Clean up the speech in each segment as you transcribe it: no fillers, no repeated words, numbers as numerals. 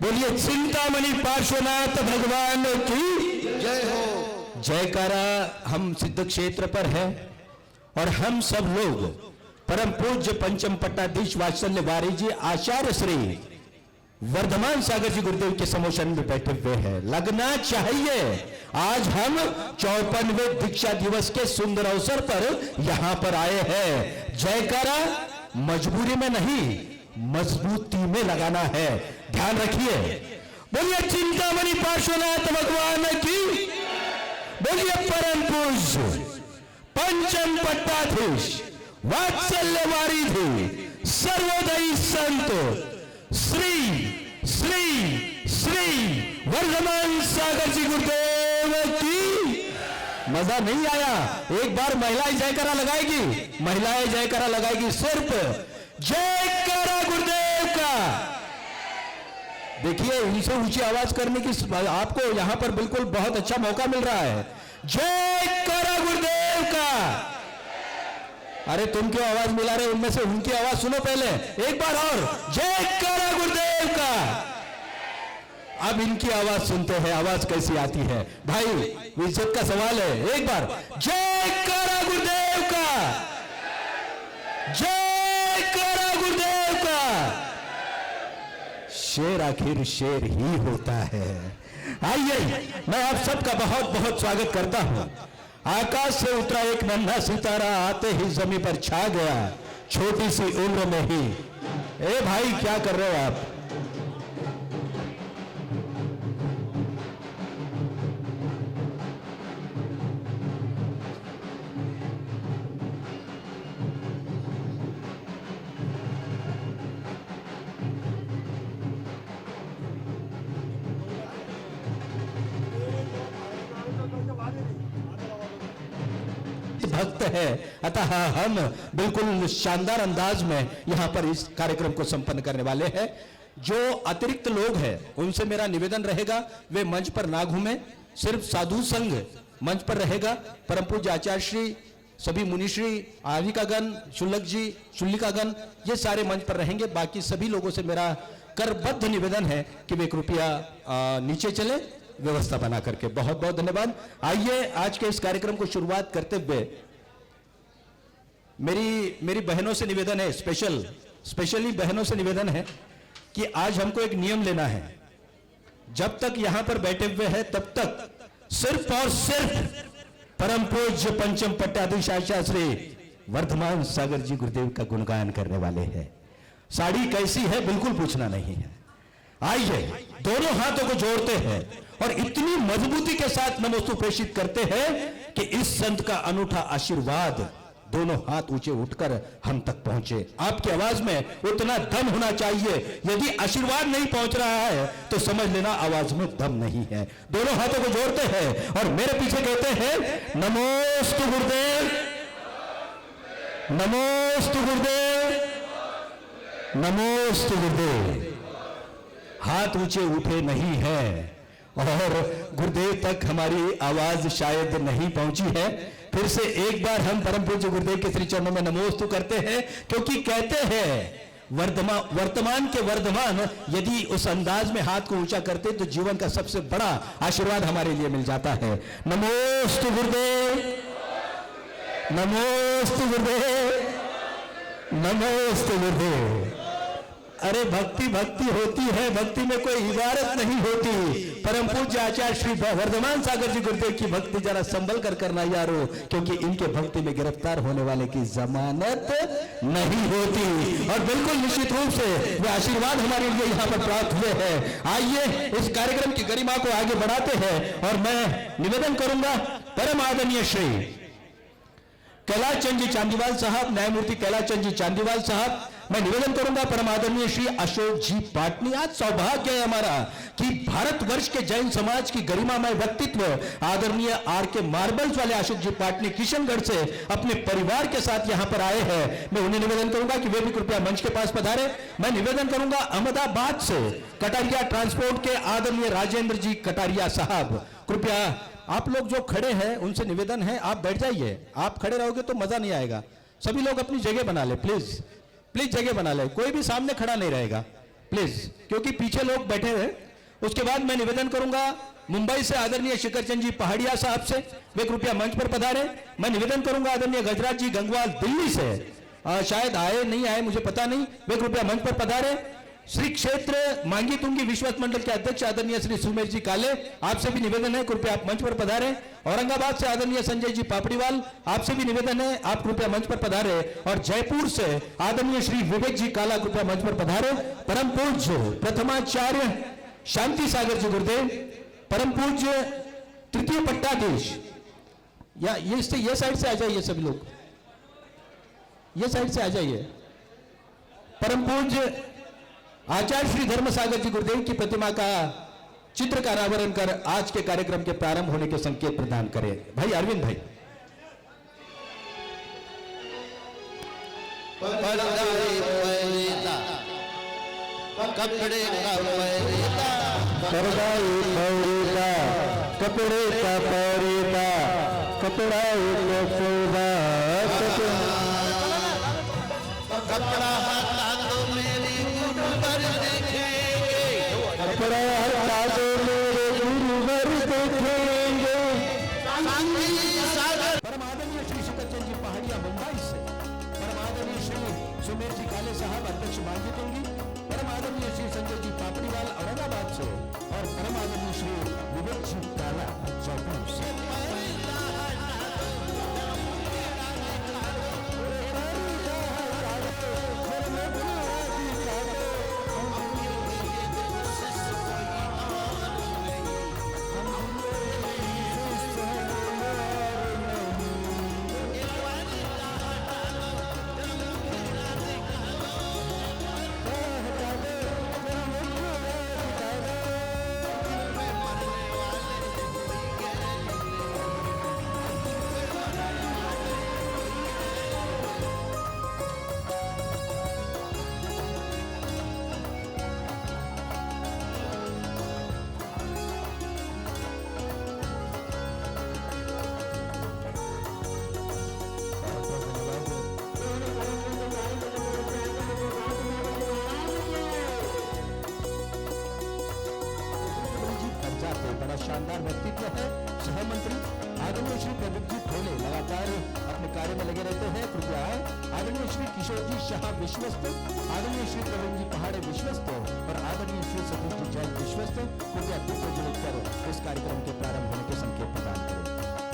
बोलिए चिंतामणि पार्श्वनाथ भगवान की जय हो। जयकारा हम सिद्ध क्षेत्र पर है और हम सब लोग परम पूज्य पंचम पट्टाधीश वात्सल्य वारी जी आचार्य श्री वर्धमान सागर जी गुरुदेव के समोशन में बैठे हुए हैं। लगना चाहिए आज हम 54वें दीक्षा दिवस के सुंदर अवसर पर यहां पर आए हैं। जयकारा मजबूरी में नहीं मजबूती में लगाना है, ध्यान रखिए। बोलिए चिंतामणि पार्श्वनाथ भगवान की, बोलिए परम पूज्य पंचम पट्टाधीश वात्सल्य वारिधि सर्वोदयी संत श्री श्री श्री वर्धमान सागर जी गुरुदेव की। मजा नहीं आया? एक बार महिलाएं जयकारा लगाएगी, महिलाएं जयकारा लगाएगी, सिर्फ जयकारा गुरुदेव का। देखिए इनसे ऊंची आवाज करने की आपको यहां पर बिल्कुल बहुत अच्छा मौका मिल रहा है। जयकारा गुरुदेव का। अरे तुम क्यों आवाज मिला रहे? उनमें से उनकी आवाज सुनो पहले एक बार और, जयकारा गुरुदेव का। अब इनकी आवाज सुनते हैं, आवाज कैसी आती है भाई, इज्जत का सवाल है। एक बार जयकारा गुरुदेव का, जयकारा गुरुदेव का। शेर आखिर शेर ही होता है। आइए मैं आप सबका बहुत बहुत स्वागत करता हूं। आकाश से उतरा एक नन्हा सितारा आते ही जमीन पर छा गया छोटी सी उम्र में ही। ए भाई क्या कर रहे हो आप? भक्त है, अतः हम बिल्कुल शानदार अंदाज में यहां पर इस कार्यक्रम को संपन्न करने वाले हैं। जो अतिरिक्त लोग हैं उनसे मेरा निवेदन रहेगा वे मंच पर ना घूमें, सिर्फ साधु संघ मंच पर रहेगा। परम पूज्य आचार्य श्री, सभी मुनिश्री, आविकागण, शुल्लक जी, शुल्लिकागण, ये सारे मंच पर रहेंगे। बाकी सभी लोगों से मेरा करबद्ध निवेदन है कि वे कृपया नीचे चले व्यवस्था बना करके। बहुत बहुत धन्यवाद। आइए आज के इस कार्यक्रम को शुरुआत करते हुए मेरी बहनों से निवेदन है, स्पेशली बहनों से निवेदन है कि आज हमको एक नियम लेना है। जब तक यहां पर बैठे हुए हैं तब तक सिर्फ और सिर्फ परम पूज्य पंचम पट्टाधीश आचार्य श्री वर्धमान सागर जी गुरुदेव का गुणगान करने वाले हैं। साड़ी कैसी है बिल्कुल पूछना नहीं है। आइए दोनों हाथों को जोड़ते हैं और इतनी मजबूती के साथ नमोस्तु प्रेषित करते हैं कि इस संत का अनूठा आशीर्वाद दोनों हाथ ऊंचे उठकर हम तक पहुंचे। आपकी आवाज में उतना दम होना चाहिए। यदि आशीर्वाद नहीं पहुंच रहा है तो समझ लेना आवाज में दम नहीं है। दोनों हाथों को जोड़ते हैं और मेरे पीछे कहते हैं नमोस्तु गुरुदेव, नमोस्तु गुरुदेव, नमोस्तु गुरुदेव। हाथ ऊंचे उठे नहीं है और गुरुदेव तक हमारी आवाज शायद नहीं पहुंची है। फिर से एक बार हम परम पूज्य गुरुदेव के श्री चरणों में नमोस्तु करते हैं, क्योंकि कहते हैं वर्तमान के वर्धमान यदि उस अंदाज में हाथ को ऊंचा करते तो जीवन का सबसे बड़ा आशीर्वाद हमारे लिए मिल जाता है। नमोस्तु गुरुदेव, नमोस्तु गुरुदेव, नमोस्तु गुरुदेव। अरे भक्ति भक्ति होती है, भक्ति में कोई इबारत नहीं होती। परम पूज्य आचार्य श्री वर्धमान सागर जी गुरुदेव की भक्ति जरा संभल कर करना यारो, क्योंकि इनके भक्ति में गिरफ्तार होने वाले की जमानत नहीं होती। और बिल्कुल निश्चित रूप से वे आशीर्वाद हमारे लिए यहाँ पर प्राप्त हुए हैं। आइए इस कार्यक्रम की गरिमा को आगे बढ़ाते हैं और मैं निवेदन करूंगा परम आदरणीय श्री कैलाश चंद जी चांदीवाल साहब, न्यायमूर्ति कैलाश चंद जी चांदीवाल साहब, मैं निवेदन करूंगा परम आदरणीय श्री अशोक जी पाटनी। आज सौभाग्य है हमारा कि भारतवर्ष के जैन समाज की गरिमामय व्यक्तित्व आदरणीय आर के मार्बल्स वाले अशोक जी पाटनी किशनगढ़ से अपने परिवार के साथ यहां पर आए हैं। मैं उन्हें निवेदन करूंगा कि वे भी कृपया मंच के पास पधारे। मैं निवेदन करूंगा अहमदाबाद से कटारिया ट्रांसपोर्ट के आदरणीय राजेंद्र जी कटारिया साहब, कृपया आप लोग जो खड़े हैं उनसे निवेदन है आप बैठ जाइए। आप खड़े रहोगे तो मजा नहीं आएगा। सभी लोग अपनी जगह बना ले, प्लीज प्लीज जगह बना ले। कोई भी सामने खड़ा नहीं रहेगा। प्लीज, क्योंकि पीछे लोग बैठे हैं। उसके बाद मैं निवेदन करूंगा मुंबई से आदरणीय शिखरचंद जी पहाड़िया साहब से, वे कृपया मंच पर पधारे। मैं निवेदन करूंगा आदरणीय गजराज जी गंगवाल दिल्ली से, शायद आए नहीं आए मुझे पता नहीं, वे कृपया मंच पर पधारे। श्री क्षेत्र मांगी तुंगी विश्वास मंडल के अध्यक्ष आदरणीय श्री सुमेश जी काले, आपसे भी निवेदन है कृपया आप मंच पर पधारे। औरंगाबाद से आदरणीय संजय जी पापड़ीवाल, आपसे भी निवेदन है आप कृपया मंच पर पधारे। और जयपुर से आदरणीय श्री विवेक जी काला कृपया मंच पर पधारे। परम पूज्य प्रथमाचार्य शांति सागर जी गुरुदेव, परम पूज्य तृतीय पट्टाधीश, या ये साइड से आ जाइए सभी लोग, ये साइड से आ जाइए। परम पूज्य आचार्य श्री धर्म सागर जी गुरुदेव की प्रतिमा का चित्र का अनावरण कर आज के कार्यक्रम के प्रारंभ होने के संकेत प्रदान करें। भाई अरविंद भाई। कपड़े का पैरेता, कपड़े का पैरेता, कपड़ा कपड़ा हटा दो मेरी गुरुवर देखेंगे, कपड़ा हटा दो मेरे गुरुवर देखेंगे। परम आदरणीय श्री शिखरचंद जी पहाड़िया मुंबई से, परम आदरणीय श्री सुमेर जी काले साहब अध्यक्ष मांगी तुंगी, परम आदरणीय श्री संजय जी पापड़ीवाल औरंगाबाद से, और परम आदरणीय श्री विवेक जी काला जयपुर से। शानदार व्यक्तित्व है। सहमंत्री आदरणीय श्री प्रदीप जी खोले लगातार अपने कार्य में लगे रहते हैं, कृपया आए। आदरणीय श्री किशोर जी शाह विश्वस्त, आदरणीय श्री प्रवीण जी पहाड़े विश्वस्त और आदरणीय श्री सतीश जी जैन विश्वस्त कृपया दीप प्रज्वलित कर इस कार्यक्रम के प्रारंभ होने के संकेत प्रदान करें।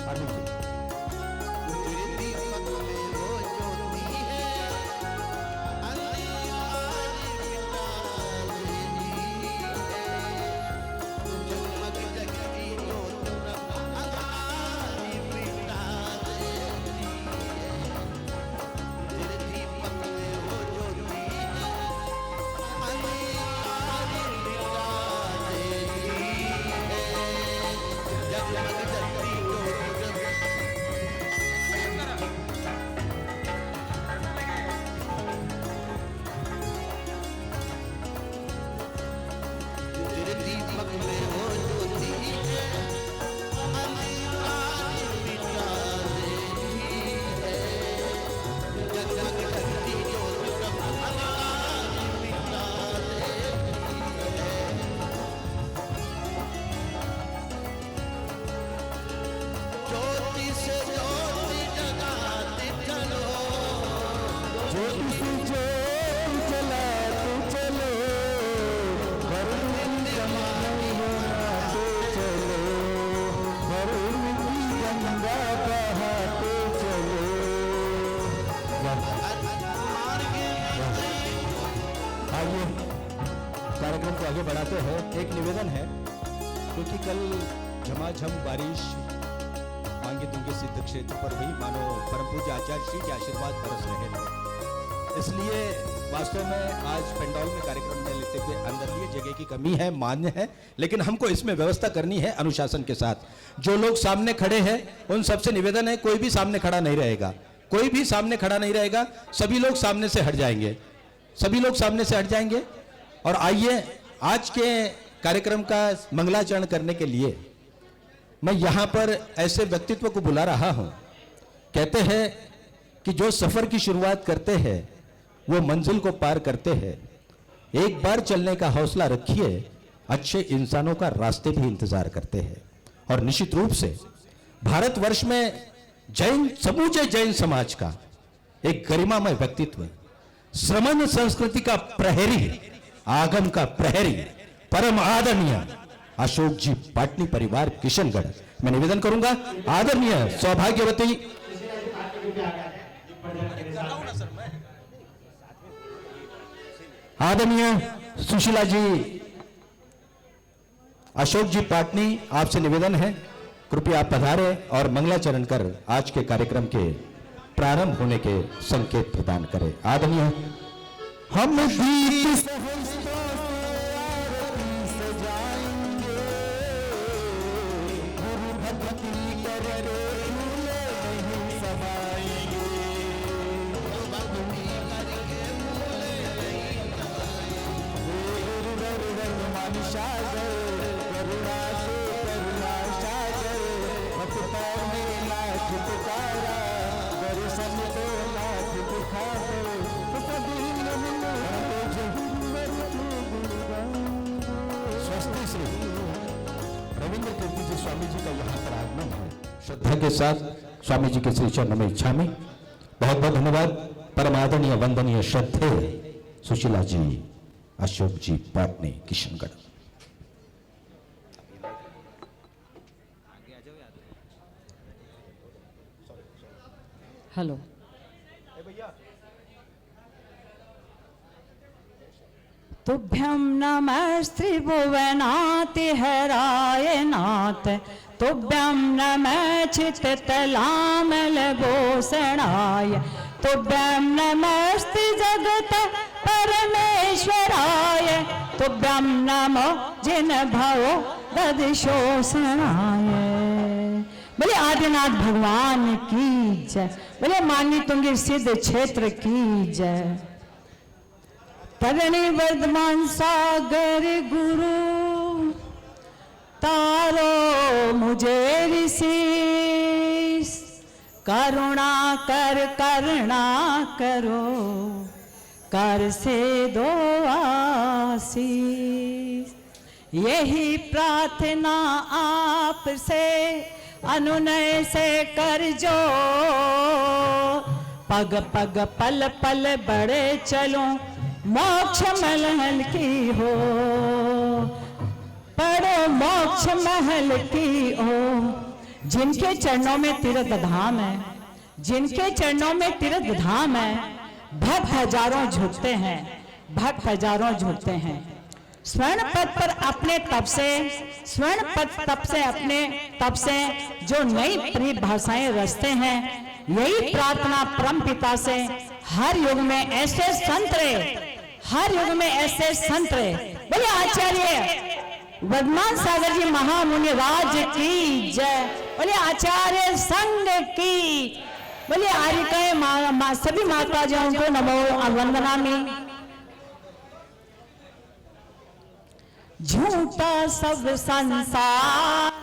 अरविंद जी। कार्यक्रम को आगे बढ़ाते हैं। एक निवेदन है, क्योंकि कल झमाझम बारिश मांगी तुंगी सिद्ध क्षेत्र पर हुई, मानो परम पूज्य आचार्य श्री के आशीर्वाद बरस रहे थे, इसलिए वास्तव में आज पंडाल में कार्यक्रम में लेते हुए अंदर जगह की कमी है, मान्य है, लेकिन हमको इसमें व्यवस्था करनी है अनुशासन के साथ। जो लोग सामने खड़े हैं उन सबसे निवेदन है, कोई भी सामने खड़ा नहीं रहेगा, कोई भी सामने खड़ा नहीं रहेगा, सभी लोग सामने से हट जाएंगे, सभी लोग सामने से हट जाएंगे। और आइए आज के कार्यक्रम का मंगलाचरण करने के लिए मैं यहां पर ऐसे व्यक्तित्व को बुला रहा हूं। कहते हैं कि जो सफर की शुरुआत करते हैं वो मंजिल को पार करते हैं, एक बार चलने का हौसला रखिए, अच्छे इंसानों का रास्ते भी इंतजार करते हैं। और निश्चित रूप से भारतवर्ष में समूचे जैन समाज का एक गरिमामय व्यक्तित्व, श्रमण संस्कृति का प्रहरी, आगम का प्रहरी, परम आदरणीय अशोक जी पाटनी परिवार किशनगढ़। मैं निवेदन करूंगा आदरणीय सौभाग्यवती सुशीला जी, अशोक जी पाटनी, आपसे निवेदन है कृपया आप पधारे और मंगलाचरण कर आज के कार्यक्रम के प्रारंभ होने के संकेत प्रदान करें। आदरणीय हम गीत स्वामी जी का यहाँ पर आगमन है। श्रद्धा के साथ स्वामी जी के श्री चरणों में इच्छा में बहुत बहुत धन्यवाद। परम आदरणीय वंदनीय श्रद्धेय सुशीला जी, अशोक जी पाटनी किशनगढ़। हेलो, तुभ्यं नमस्ते भुवनाति हराय नाथ, तुभ्यं नमः चित्तलामल भूषणाय, तुभ्यं नमस्ते जगत परमेश्वराय, तुभ्यं नमो जिन भवो दधिशोषणाय। बोले आदिनाथ भगवान की जय, बोले मानी तुंगी सिद्ध क्षेत्र की जय। तरणी वर्धमान सागर गुरु तारो मुझे ऋषि, करुणा करना करो, कर से दो आशीष। यही प्रार्थना आपसे अनुनय से कर जो, पग पग पल पल बड़े चलो, मोक्ष महल की हो, पढ़ो मोक्ष महल की हो। जिनके चरणों में तीर्थ धाम है, जिनके चरणों में तीर्थ धाम है, भक्त हजारों झुकते हैं, भक्त हजारों झुकते हैं। स्वर्ण पद पर अपने तप से, स्वर्ण पद तप से अपने तप से जो नई परिभाषाएं रचते हैं, यही प्रार्थना परम पिता से हर युग में ऐसे संत रहे, हर युग में ऐसे संत रहे। बोले आचार्य वर्धमान सागर जी महामुनि राज की जय, बोले आचार्य संघ की, बोले आर्य सभी माता जी को नमो वंदना में। झूठा सब संसार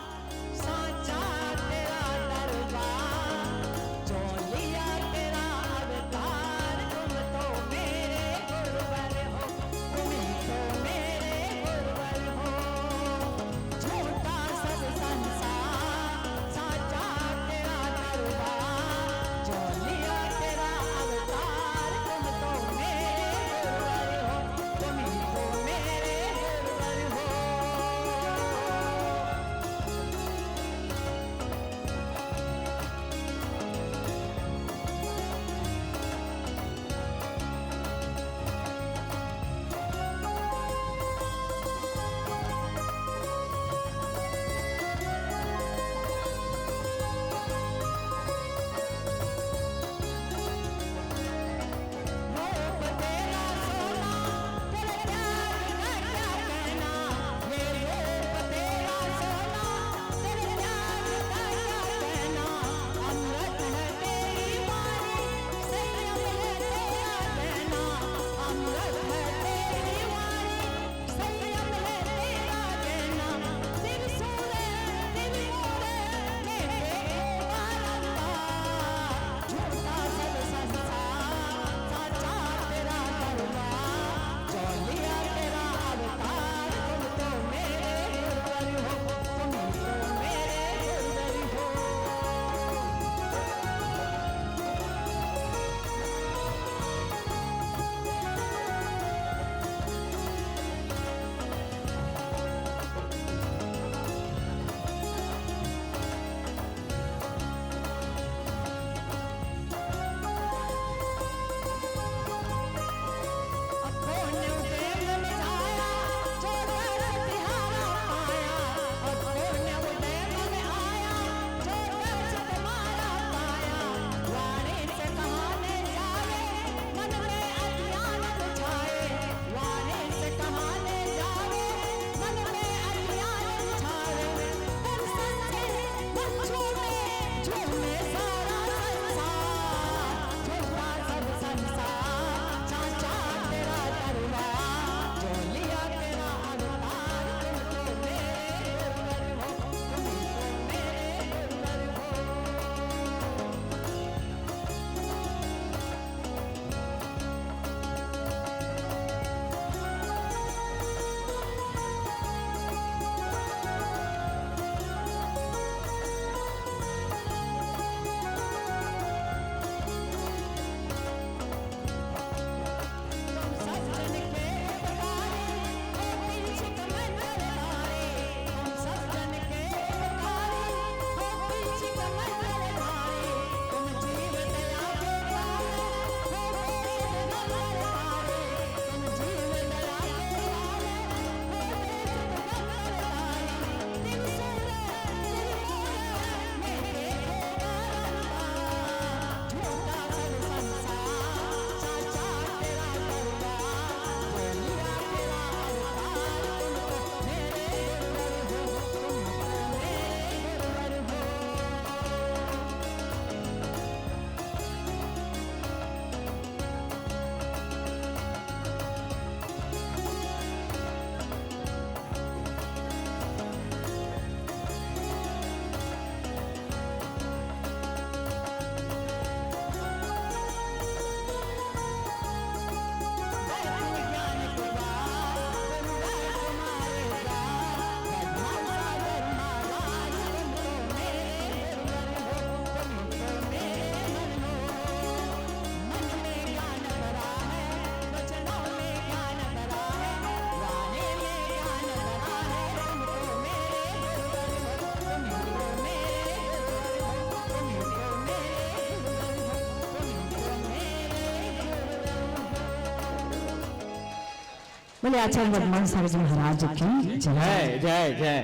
बोले आचार्य वर्धमान सागर जी महाराज की जय। जय जय जय।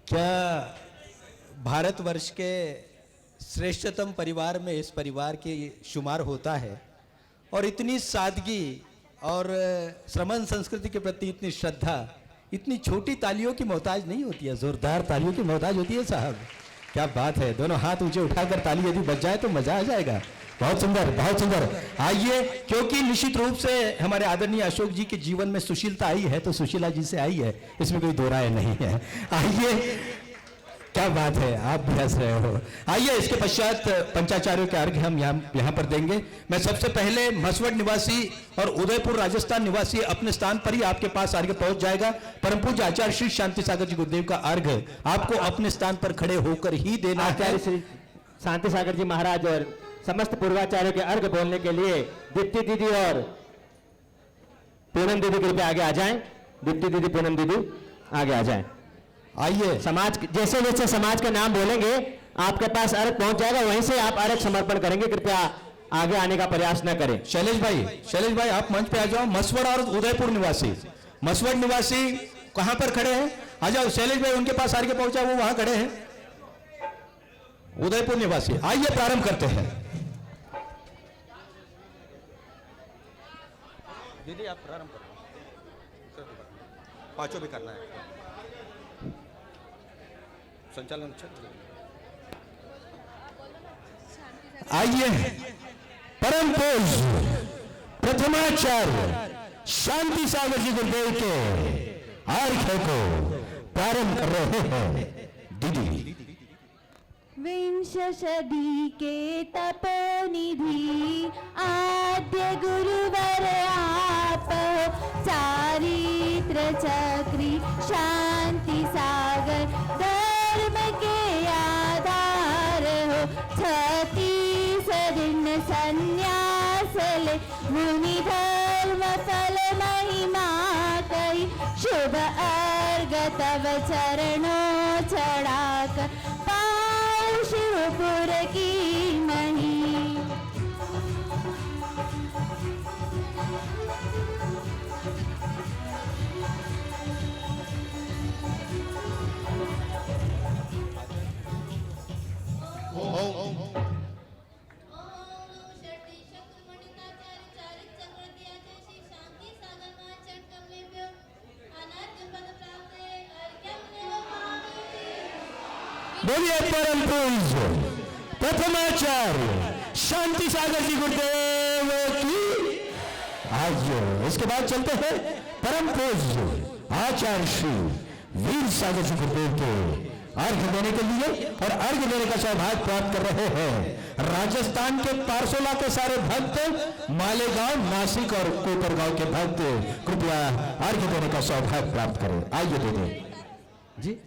क्या भारतवर्ष के श्रेष्ठतम परिवार में इस परिवार के शुमार होता है, और इतनी सादगी और श्रमण संस्कृति के प्रति इतनी श्रद्धा इतनी छोटी तालियों की मोहताज नहीं होती है, जोरदार तालियों की मोहताज होती है साहब। क्या बात है, दोनों हाथ ऊंचे उठाकर ताली यदि बज जाए तो मजा आ जाएगा। बहुत सुंदर, बहुत सुंदर। आइए, क्योंकि निश्चित रूप से हमारे आदरणीय अशोक जी के जीवन में सुशीलता आई है तो सुशीला जी से आई है, इसमें कोई दो राय नहीं है। आइए, क्या बात है, आप भी हंस रहे हो। आइए, इसके पश्चात पंचाचार्यों के अर्घ्य हम यहाँ पर देंगे। मैं सबसे पहले मसवड़ निवासी और उदयपुर राजस्थान निवासी अपने स्थान पर ही आपके पास अर्घ्य पहुंच जाएगा। परम पूज्य आचार्य श्री शांति सागर जी गुरुदेव का अर्घ्य आपको अपने स्थान पर खड़े होकर ही देना है। आचार्य श्री शांति सागर जी महाराज और समस्त पूर्वाचार्यों के अर्घ बोलने के लिए दीप्ति दीदी और पूनम दीदी कृपया आगे आ जाएं। दीप्ति दीदी, पूनम दीदी आगे आ जाएं। आइए, समाज जैसे जैसे समाज के नाम बोलेंगे आपके पास अर्घ पहुंच जाएगा, वहीं से आप अर्घ समर्पण करेंगे। कृपया आगे आने का प्रयास न करें। शैलेश भाई आप मंच पे आ जाओ। मसवड़ और उदयपुर निवासी, मसवड़ निवासी कहां पर खड़े हैं? आ जाओ शैलेश भाई, उनके पास अर्घ्य पहुंचा, वो वहां खड़े हैं। उदयपुर निवासी, आइए प्रारंभ करते हैं। दीदी आप प्रारंभ करो, पांचों भी करना है, संचालन आइए, परम पूज्य प्रथमाचार्य शांति सागर जी गुरुदेव के अर्घ्य को प्रारंभ कर रहे हैं दीदी। विंश सदी के तपोनिधि आद्य गुरुवर आप हो, चारित्र चक्री शांति सागर धर्म के आधार हो। 36 दिन संन्यास ले मुनि धर्म फल महिमा कही, शुभ अर्घ तव चरणों चढ़ाकर शिवपुर की मही। बोलिए परम पूज्य प्रथमाचार्य शांति सागर जी गुरुदेव की। आज इसके बाद चलते हैं परम पूज्य आचार्य श्री वीर सागर जी गुरुदेव के अर्घ्य देने के लिए, और अर्घ्य देने का सौभाग्य प्राप्त कर रहे हैं राजस्थान के पारसोला के सारे भक्त, मालेगांव, नासिक और कोपरगांव के भक्त। कृपया अर्घ्य देने का सौभाग्य प्राप्त करें। आइए दीदी जी।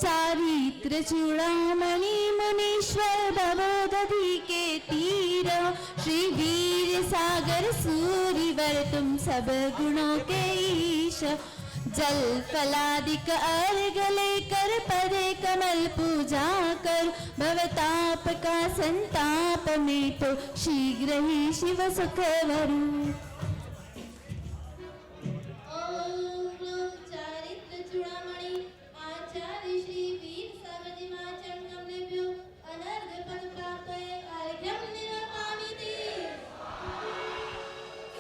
चारित्र चूड़ामणि मुनीश्वर भवोदधि के तीर, श्री वीर सागर सूरिवर तुम सब गुणों के ईश। जल फलादिक अर्घ लेकर पदे कमल पूजा कर, भवताप का संताप में तो शीघ्र ही शिव सुख वरू।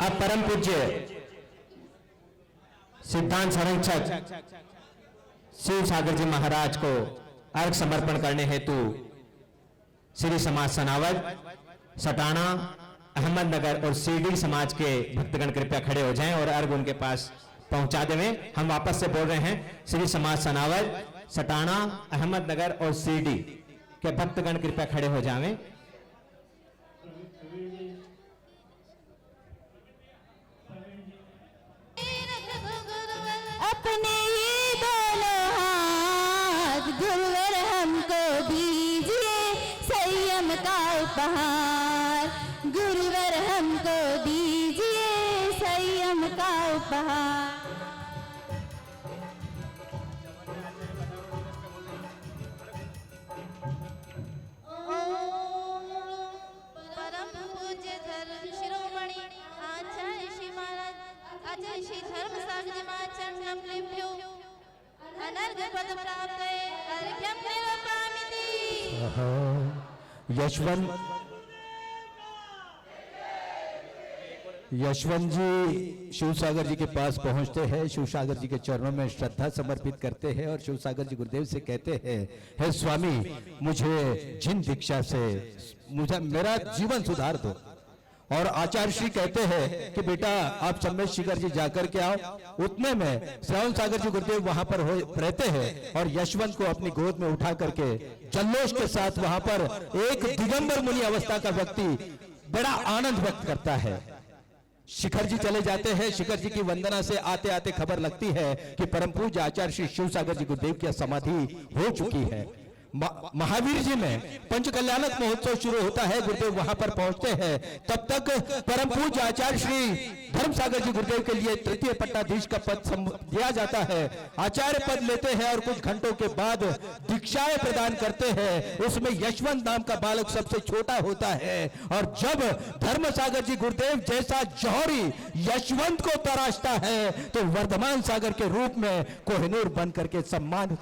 अब परम पूज्य सिद्धांत संरक्षक शिव सागर जी महाराज को अर्घ समर्पण करने हेतु श्री समाज सनावद, सटाना, अहमदनगर और सीडी समाज के भक्तगण कृपया खड़े हो जाएं और अर्घ उनके पास पहुंचा देवें। हम वापस से बोल रहे हैं, श्री समाज सनावद, सटाना, अहमदनगर और सीडी के भक्तगण कृपया खड़े हो जाएं। अपने ये दोनों हाथ गुरुवर हमको दीजिए संयम का उपहार, गुरुवर हमको दीजिए संयम का उपहार। यशवंत जी शिवसागर जी के पास पहुंचते हैं, शिवसागर जी के चरणों में श्रद्धा समर्पित करते हैं और शिवसागर जी गुरुदेव से कहते हैं, हे स्वामी, मुझे जिन दीक्षा से मुझे मेरा जीवन सुधार दो। और आचार्य श्री कहते हैं कि बेटा आप सम्मेत शिखर जी जाकर के आओ। उतने में श्रावण सागर जी गुरुदेव वहां पर रहते हैं और यशवंत को अपनी गोद में उठा करके जल्लोष के साथ वहां पर एक दिगंबर मुनि अवस्था का व्यक्ति बड़ा आनंद व्यक्त करता है। शिखर जी चले जाते हैं। शिखर जी की वंदना से आते आते खबर लगती है कि परम पूज्य आचार्य श्री शिवसागर जी गुरुदेव की समाधि हो चुकी है। महावीर जी में पंच कल्याणक महोत्सव शुरू होता है। गुरुदेव वहां पर पहुंचते हैं। तब तक परम पूज्य आचार्य श्री धर्म सागर जी गुरुदेव के लिए तृतीय पट्टाधीश का पद दिया जाता है। आचार्य पद लेते हैं और कुछ घंटों के बाद दीक्षाएं प्रदान करते हैं। उसमें यशवंत नाम का बालक सबसे छोटा होता है और जब धर्म सागर जी गुरुदेव जैसा जौहरी यशवंत को तराशता है तो वर्धमान सागर के रूप में कोहिनूर बन करके सम्मान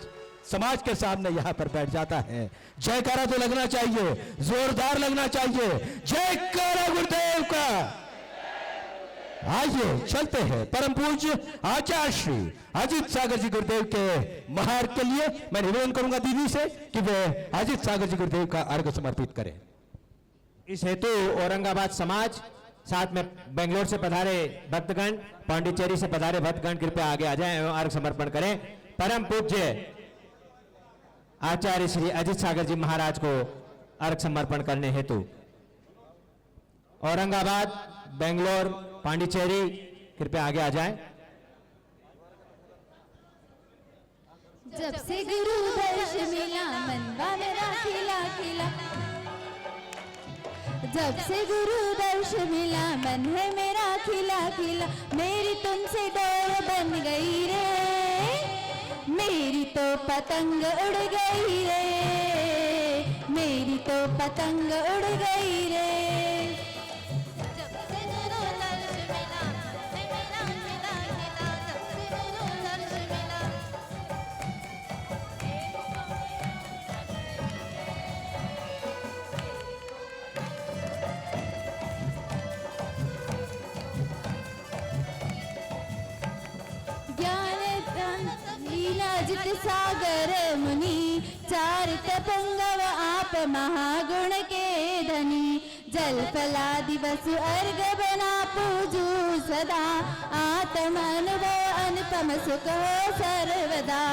समाज के सामने यहां पर बैठ जाता है। जयकारा तो लगना चाहिए, जोरदार लगना चाहिए। जयकारा गुरुदेव का। आइए चलते हैं परम पूज्य आचार्य श्री अजित सागर जी गुरुदेव के महार्घ के लिए। मैं निवेदन करूंगा दीदी से कि वे अजित सागर जी गुरुदेव का अर्घ समर्पित करें। इस हेतु औरंगाबाद समाज, साथ में बेंगलोर से पधारे भक्तगण, पांडिचेरी से पधारे भक्तगण कृपया आगे आ जाएं एवं अर्घ समर्पण करें। परम पूज्य आचार्य श्री अजित सागर जी महाराज को अर्घ समर्पण करने हेतु औरंगाबाद, बेंगलोर, पांडिचेरी कृपया आगे आ जाएं। जब से गुरु दर्श मिला मनवा मेरा खिला खिला, जब से गुरु दर्श मिला मन है मेरा खिला खिला। मेरी तुमसे डोर बन गई रे, मेरी तो पतंग उड़ गई रे, मेरी तो पतंग उड़ गई रे। जब से गुरु दर्श मिला मेरा खिला खिला, जब से गुरु दर्श मिला। लीलाजित सागर मुनि चार तपंगव आप महागुण के धनी। जल फला दिवस अर्घ बना पूजू सदा, आत्म अनुभव अनुपम सुख हो सर्वदा।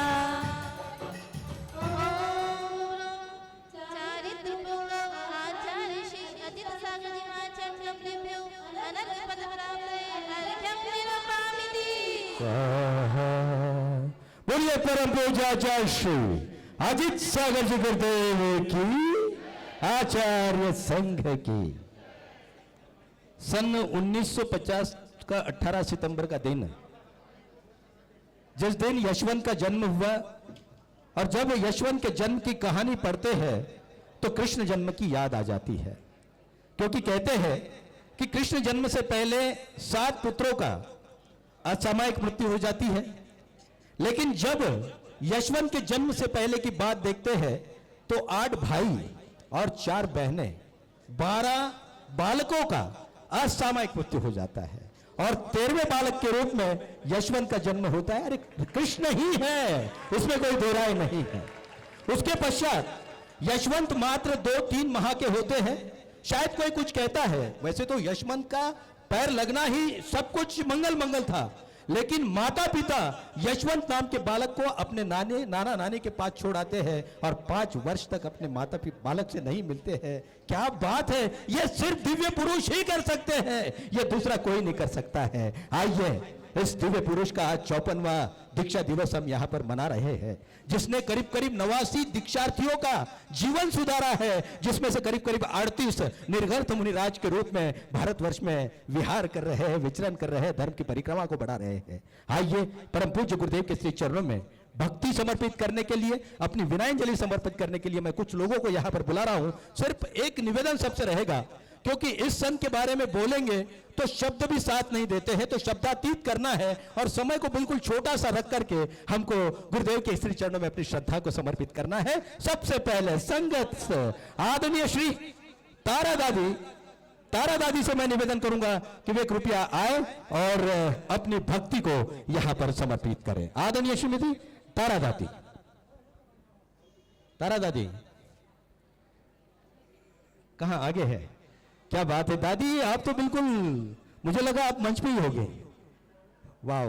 बोलिए परम पूज्य आचार्य श्री अजित सागर जी गुरुदेव की, आचार्य संघ की। सन 1950 का 18 सितंबर का दिन, जिस दिन यशवंत का जन्म हुआ, और जब यशवंत के जन्म की कहानी पढ़ते हैं तो कृष्ण जन्म की याद आ जाती है। क्योंकि कहते हैं कि कृष्ण जन्म से पहले 7 पुत्रों का असामयिक मृत्यु हो जाती है, लेकिन जब यशवंत के जन्म से पहले की बात देखते हैं तो 8 भाई और 4 बहनें, 12 बालकों का असामयिक मृत्यु हो जाता है और 13वें बालक के रूप में यशवंत का जन्म होता है। अरे कृष्ण ही है, इसमें कोई दो राय नहीं है। उसके पश्चात यशवंत मात्र 2-3 माह के होते हैं। शायद कोई कुछ कहता है, वैसे तो यशवंत का पैर लगना ही सब कुछ मंगल मंगल था, लेकिन माता पिता यशवंत नाम के बालक को अपने नाना नानी के पास छोड़ आते हैं और 5 वर्ष तक अपने माता पिता बालक से नहीं मिलते हैं। क्या बात है, ये सिर्फ दिव्य पुरुष ही कर सकते हैं, ये दूसरा कोई नहीं कर सकता है। आइए इस दिव्य पुरुष का आज 54वां दीक्षा दिवस हम यहाँ पर मना रहे हैं, जिसने करीब करीब 89 दीक्षार्थियों का जीवन सुधारा है, जिसमें से करीब करीब 38 निर्गर्थ मुनिराज के रूप में भारतवर्ष में विहार कर रहे हैं, विचरण कर रहे हैं, धर्म की परिक्रमा को बढ़ा रहे हैं। आइए परम पूज्य गुरुदेव के श्री चरणों में भक्ति समर्पित करने के लिए, अपनी विनयांजलि समर्पित करने के लिए मैं कुछ लोगों को यहाँ पर बुला रहा हूँ। सिर्फ एक निवेदन सबसे रहेगा क्योंकि इस संत के बारे में बोलेंगे तो शब्द भी साथ नहीं देते हैं, तो शब्दातीत करना है और समय को बिल्कुल छोटा सा रख करके हमको गुरुदेव के श्री चरणों में अपनी श्रद्धा को समर्पित करना है। सबसे पहले संगत से आदरणीय श्री तारा दादी से मैं निवेदन करूंगा कि वे कृपया आए और अपनी भक्ति को यहां पर समर्पित करें। आदरणीय श्रीमती तारा दादी कहां आगे है? क्या बात है दादी, आप तो बिल्कुल, मुझे लगा आप मंच पे ही होगे। वाह,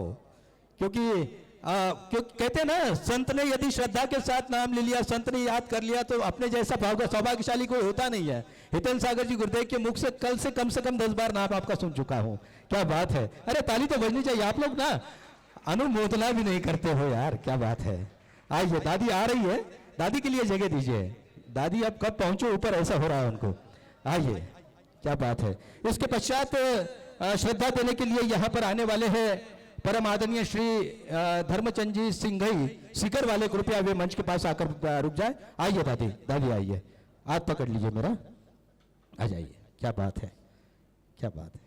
क्योंकि कहते हैं ना, संत ने यदि श्रद्धा के साथ नाम ले लिया, संत ने याद कर लिया, तो अपने जैसा भाव सौभाग्यशाली कोई होता नहीं है। हितेन सागर जी गुरुदेव के मुख से कल से कम 10 बार नाम आपका सुन चुका हूं। क्या बात है, अरे ताली तो बजनी चाहिए। आप लोग ना अनुमोदना भी नहीं करते हो यार, क्या बात है। आइए, दादी आ रही है, दादी के लिए जगह दीजिए। दादी अब कब पहुंचो ऊपर, ऐसा हो रहा है उनको। आइए, क्या बात है। इसके पश्चात श्रद्धा देने के लिए यहाँ पर आने वाले हैं परम आदरणीय श्री धर्मचंद जी सिंघई सीकर वाले, कृपया वे मंच के पास आकर रुक जाए। आइए दादी आइए, हाथ पकड़ लीजिए मेरा, आ जाइए। क्या बात है, क्या बात है।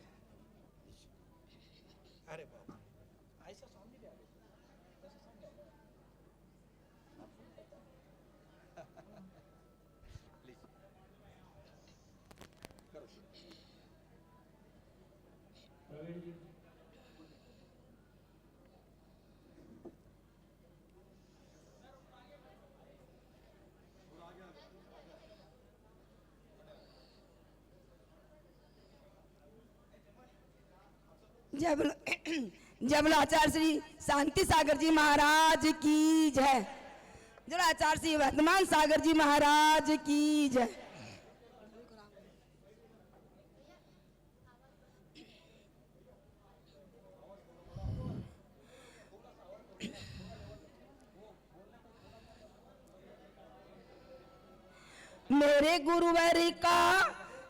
जय बोलो आचार्य श्री शांति सागर जी महाराज की जय। जय आचार्य श्री वर्धमान सागर जी महाराज की जय। मेरे गुरुवर का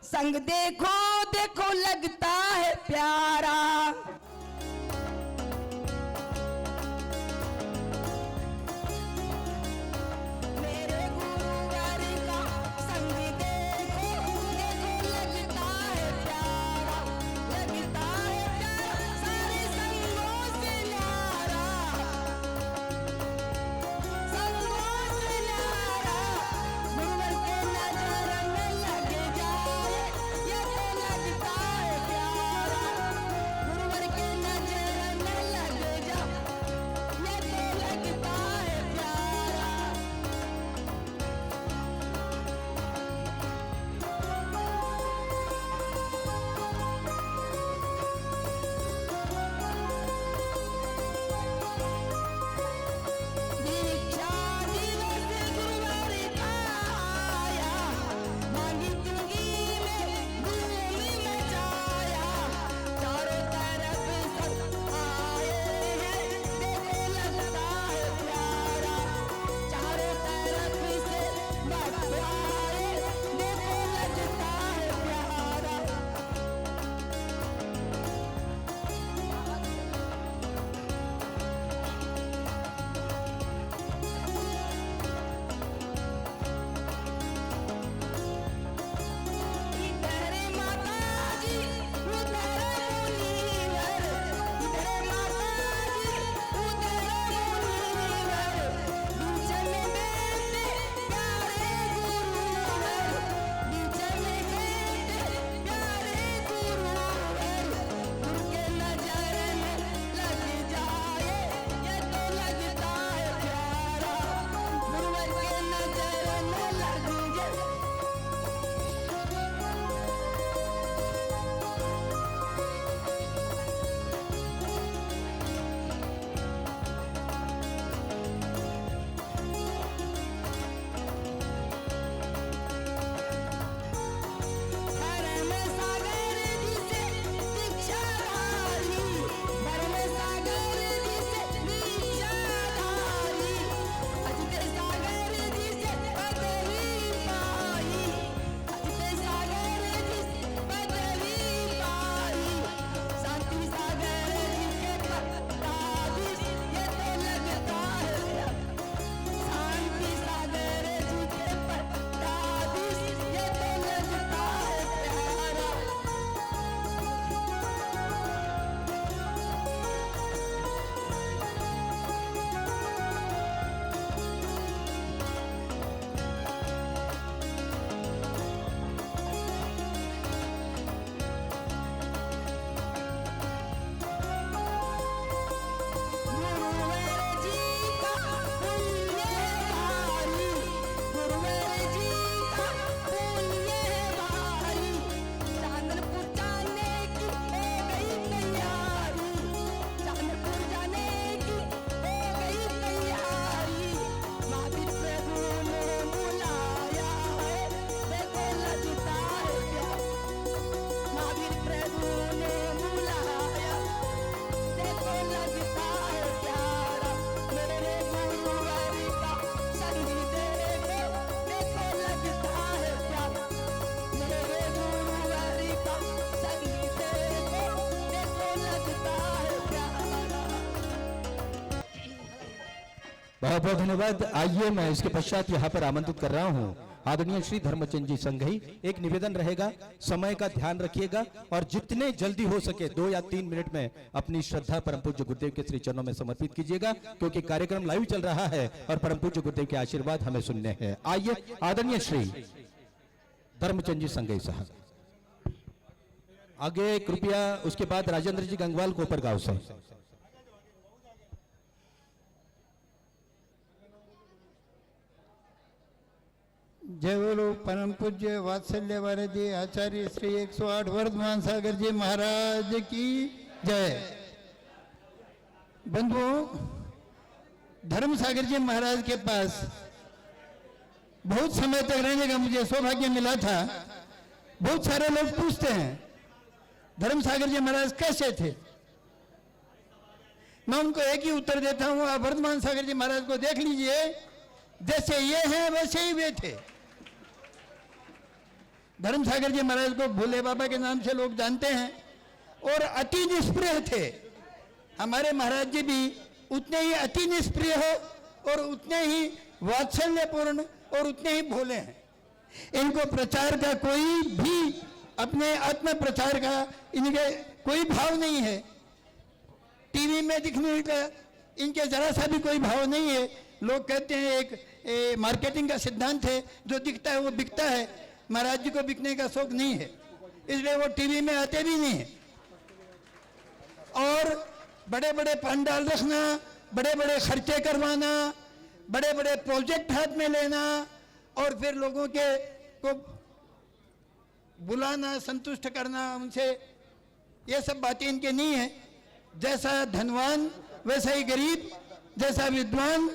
संग देखो देखो लगता है प्यारा। मेरे गुरुवर का संग देखो देखो लगता है प्यारा, लगता है प्यारा सारे संगों से न्यारा, संगों से न्यारा। गुरुवर के नजर में लग जाए ये तो लगता है प्यारा, गुरुवर के बहुत बहुत धन्यवाद। आइए मैं इसके पश्चात यहाँ पर आमंत्रित कर रहा हूँ आदरणीय श्री धर्मचंद जी संघई। एक निवेदन रहेगा, समय का ध्यान रखिएगा और जितने जल्दी हो सके 2 या 3 मिनट में अपनी श्रद्धा परम पूज्य गुरुदेव के श्री चरणों में समर्पित कीजिएगा, क्योंकि कार्यक्रम लाइव चल रहा है और परम पूज्य गुरुदेव के आशीर्वाद हमें सुनने हैं। आइए आदरणीय श्री धर्मचंद जी संघई साहब आगे कृपया। उसके बाद राजेंद्र जी गंगवाल कोपरगांव से। जय बोलो परम पूज्य वात्सल्य वारदी आचार्य श्री 108 वर्धमान सागर जी महाराज की जय। बंधुओं, धर्म सागर जी महाराज के पास बहुत समय तक रहने का मुझे सौभाग्य मिला था। बहुत सारे लोग पूछते हैं धर्म सागर जी महाराज कैसे थे। मैं उनको एक ही उत्तर देता हूं, आप वर्धमान सागर जी महाराज को देख लीजिए, जैसे ये हैं वैसे ही वे थे। धर्म सागर जी महाराज को भोले बाबा के नाम से लोग जानते हैं और अति निष्प्रिय थे। हमारे महाराज जी भी उतने ही अति निष्प्रिय हो और उतने ही वात्सल्यपूर्ण और उतने ही भोले हैं। इनको प्रचार का कोई भी, अपने आत्म प्रचार का इनके कोई भाव नहीं है। टीवी में दिखने का इनके जरा सा भी कोई भाव नहीं है। लोग कहते हैं एक मार्केटिंग का सिद्धांत है, जो दिखता है वो बिकता है। महाराज जी को बिकने का शौक नहीं है, इसलिए वो टीवी में आते भी नहीं है। और बड़े बड़े पंडाल रखना, बड़े बड़े खर्चे करवाना, बड़े बड़े प्रोजेक्ट हाथ में लेना और फिर लोगों को बुलाना, संतुष्ट करना उनसे, ये सब बातें इनके नहीं है। जैसा धनवान वैसा ही गरीब, जैसा विद्वान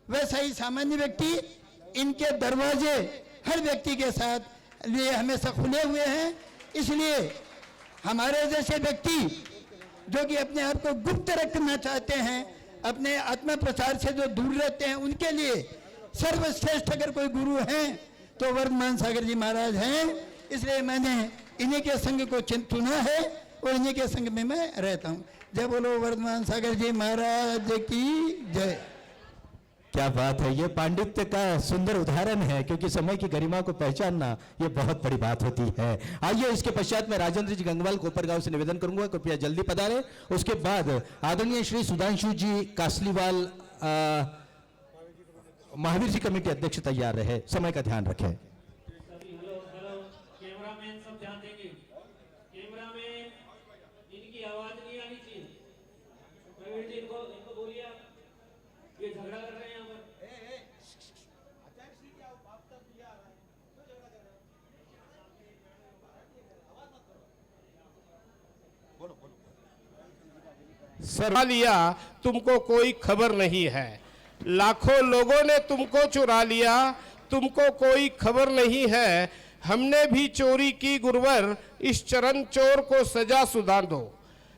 वैसा ही सामान्य व्यक्ति, इनके दरवाजे हर व्यक्ति के साथ लिए हमेशा खुले हुए हैं। इसलिए हमारे जैसे व्यक्ति जो कि अपने आप को गुप्त रखना चाहते हैं, अपने आत्म प्रचार से जो दूर रहते हैं, उनके लिए सर्वश्रेष्ठ अगर कोई गुरु हैं तो वर्धमान सागर जी महाराज हैं। इसलिए मैंने इन्हीं के संग को चुना है और इन्हीं के संग में मैं रहता हूँ। जय बोलो वर्धमान सागर जी महाराज की जय। क्या बात है, ये पांडित्य का सुंदर उदाहरण है, क्योंकि समय की गरिमा को पहचानना ये बहुत बड़ी बात होती है। आइए इसके पश्चात मैं राजेंद्र जी गंगवाल कोपरगांव से निवेदन करूंगा, कृपया जल्दी पधारें। उसके बाद आदरणीय श्री सुधांशु जी कासलीवाल महावीर जी कमेटी अध्यक्ष तैयार रहे। समय का ध्यान रखें। कैमरामैन सब ध्यान देंगे। कैमरामैन, इनकी आवाज नहीं आनी चाहिए। प्रवीण जी इनको बोलिए, आप ये झगड़ा कर रहे हैं यहाँ पर। सर लिया, तुमको कोई खबर नहीं है। लाखों लोगों ने तुमको चुरा लिया, तुमको कोई खबर नहीं है। हमने भी चोरी की गुरुवर, इस चरण चोर को सजा सुना दो।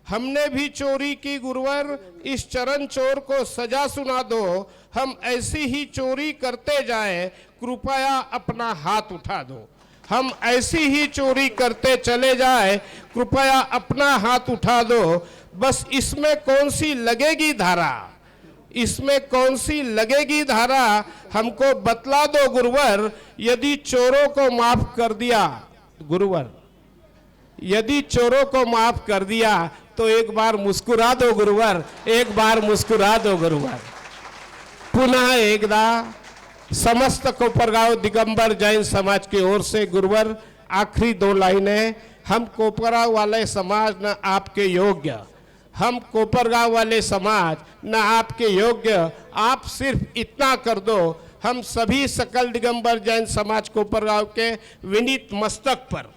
हमने भी चोरी की गुरुवर, इस चरण चोर को सजा सुना दो। हम ऐसी ही चोरी करते जाएं, कृपया अपना हाथ उठा दो। हम ऐसी ही चोरी करते चले जाए, कृपया अपना हाथ उठा दो। बस इसमें कौन सी लगेगी धारा, इसमें कौन सी लगेगी धारा, हमको बतला दो गुरुवर। यदि चोरों को माफ कर दिया गुरुवर, यदि चोरों को माफ कर दिया तो एक बार मुस्कुरा दो गुरुवर, एक बार मुस्कुरा दो गुरुवर। पुनः एकदा समस्त कोपरगांव दिगंबर जैन समाज की ओर से गुरुवर आखिरी 2 लाइनें। हम कोपरगांव वाले समाज न आपके योग्य, हम कोपरगांव वाले समाज न आपके योग्य। आप सिर्फ इतना कर दो, हम सभी सकल दिगंबर जैन समाज कोपरगांव के विनीत मस्तक पर,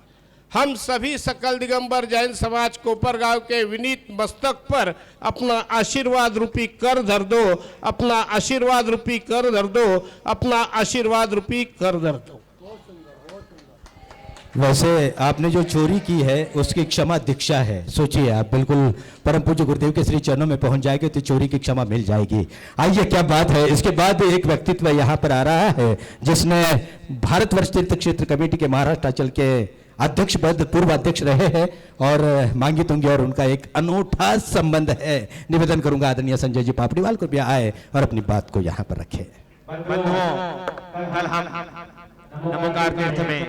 हम सभी सकल दिगंबर जैन समाज कोपरगांव के विनीत मस्तक पर अपना आशीर्वाद रूपी कर धर दो, अपना आशीर्वाद रूपी कर धर दो, अपना आशीर्वाद रूपी कर धर दो। वैसे आपने जो चोरी की है उसकी क्षमा दीक्षा है। सोचिए आप, बिल्कुल परम पूज्य गुरुदेव के श्री चरणों में पहुंच जाएंगे तो चोरी की क्षमा मिल जाएगी। आइए, क्या बात है। इसके बाद एक व्यक्तित्व यहाँ पर आ रहा है जिसने भारतवर्ष तीर्थ क्षेत्र कमेटी के महाराष्ट्र अंचल के अध्यक्ष पद पूर्व अध्यक्ष रहे हैं और मांगी तुंगी और उनका एक अनूठा संबंध है। निवेदन करूंगा आदरणीय संजय जी पापड़ीवाल को भी आए और अपनी बात को यहाँ पर रखे। बंधुओं, कल हम नमोकार तीर्थ में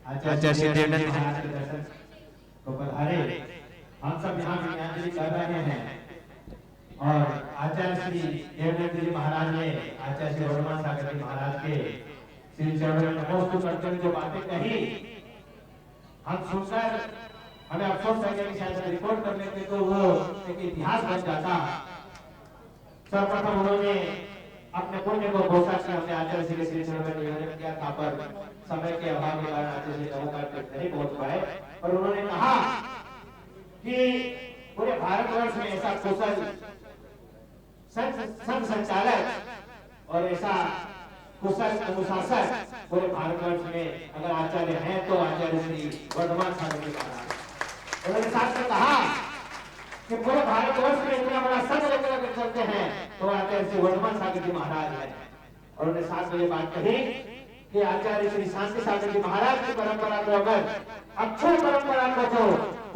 आचार्य श्री देवनंद जी को पधारे, हम सब यहाँ विज्ञान कर रहे हैं और आचार्य श्री देवनंद जी महाराज ने आचार्य श्री वर्धमान सागर जी महाराज के श्री चरणों में नमस्कार करते हुए जो बातें कही, हम सुनकर हमें अफसोस है कि शायद रिकॉर्ड कर लेते तो वो एक इतिहास बन जाता। सर्वप्रथम उन्होंने अपने पुण्य को घोषणा किया, हमने आचार्य श्री श्री चरणों में निवेदन किया था, पर समय के अभाव के कारण आचार्य श्री नमोकार तक नहीं पहुंच पाए। और उन्होंने कहा कि पूरे भारतवर्ष में ऐसा कुशल संघ संचालक और ऐसा कुशल अनुशासक पूरे भारतवर्ष में अगर आचार्य हैं तो आचार्य श्री वर्धमान सागर जी महाराज। उन्होंने साथ में कहा कि पूरे भारतवर्ष में इतना बड़ा संघ लेकर चलते हैं तो आचार्य श्री वर्धमान सागर जी महाराज है। और उन्होंने साथ में ये बात कही कि आचार्य श्री शांति सागर जी महाराज की परंपरा को अगर अक्षर परंपरा को जो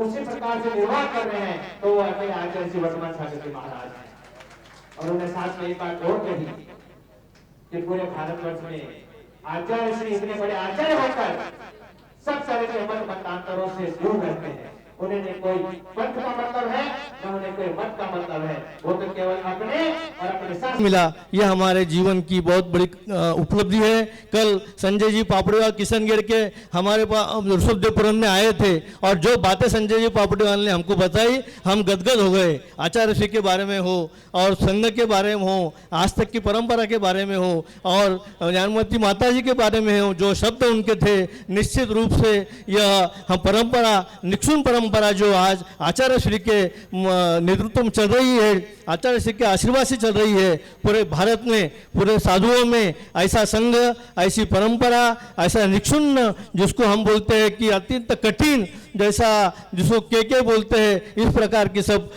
उसी प्रकार से निर्वाह कर रहे हैं तो वो आचार्य श्री वर्धमान सागर जी महाराज है। और उन्होंने साथ में एक बात और कही कि पूरे भारतवर्ष में आचार्य श्री इतने बड़े आचार्य होकर सब तरह के मत मतांतरों से दूर रहते हैं। उन्हें न कोई पंथ का मतलब है न उन्हें कोई मत का मतलब है, वो तो केवल अपने और अपने साथ मिला। यह हमारे जीवन की बहुत बड़ी उपलब्धि है। कल संजय जी पापड़ीवाल किशनगढ़ के हमारे पास ऋषभदेवपुरम में आए थे और जो बातें संजय जी पापड़ीवाल ने हमको बताई, हम गदगद हो गए। आचार्य श्री के बारे में हो और संघ के बारे में हो, आज तक की परंपरा के बारे में हो और ज्ञानमती माता जी के बारे में हो, जो शब्द उनके थे, निश्चित रूप से यह हम परंपरा निक्षुण परंपरा जो आज आचार्य श्री के नेतृत्व में चल रही है, आचार्य श्री के आशीर्वाद से चल रही है, पूरे भारत में पूरे साधुओं में ऐसा संघ, ऐसी परंपरा, ऐसा निक्षुण जिसको हम बोलते हैं कि अत्यंत कठिन, जैसा जिसको के बोलते हैं, इस प्रकार की सब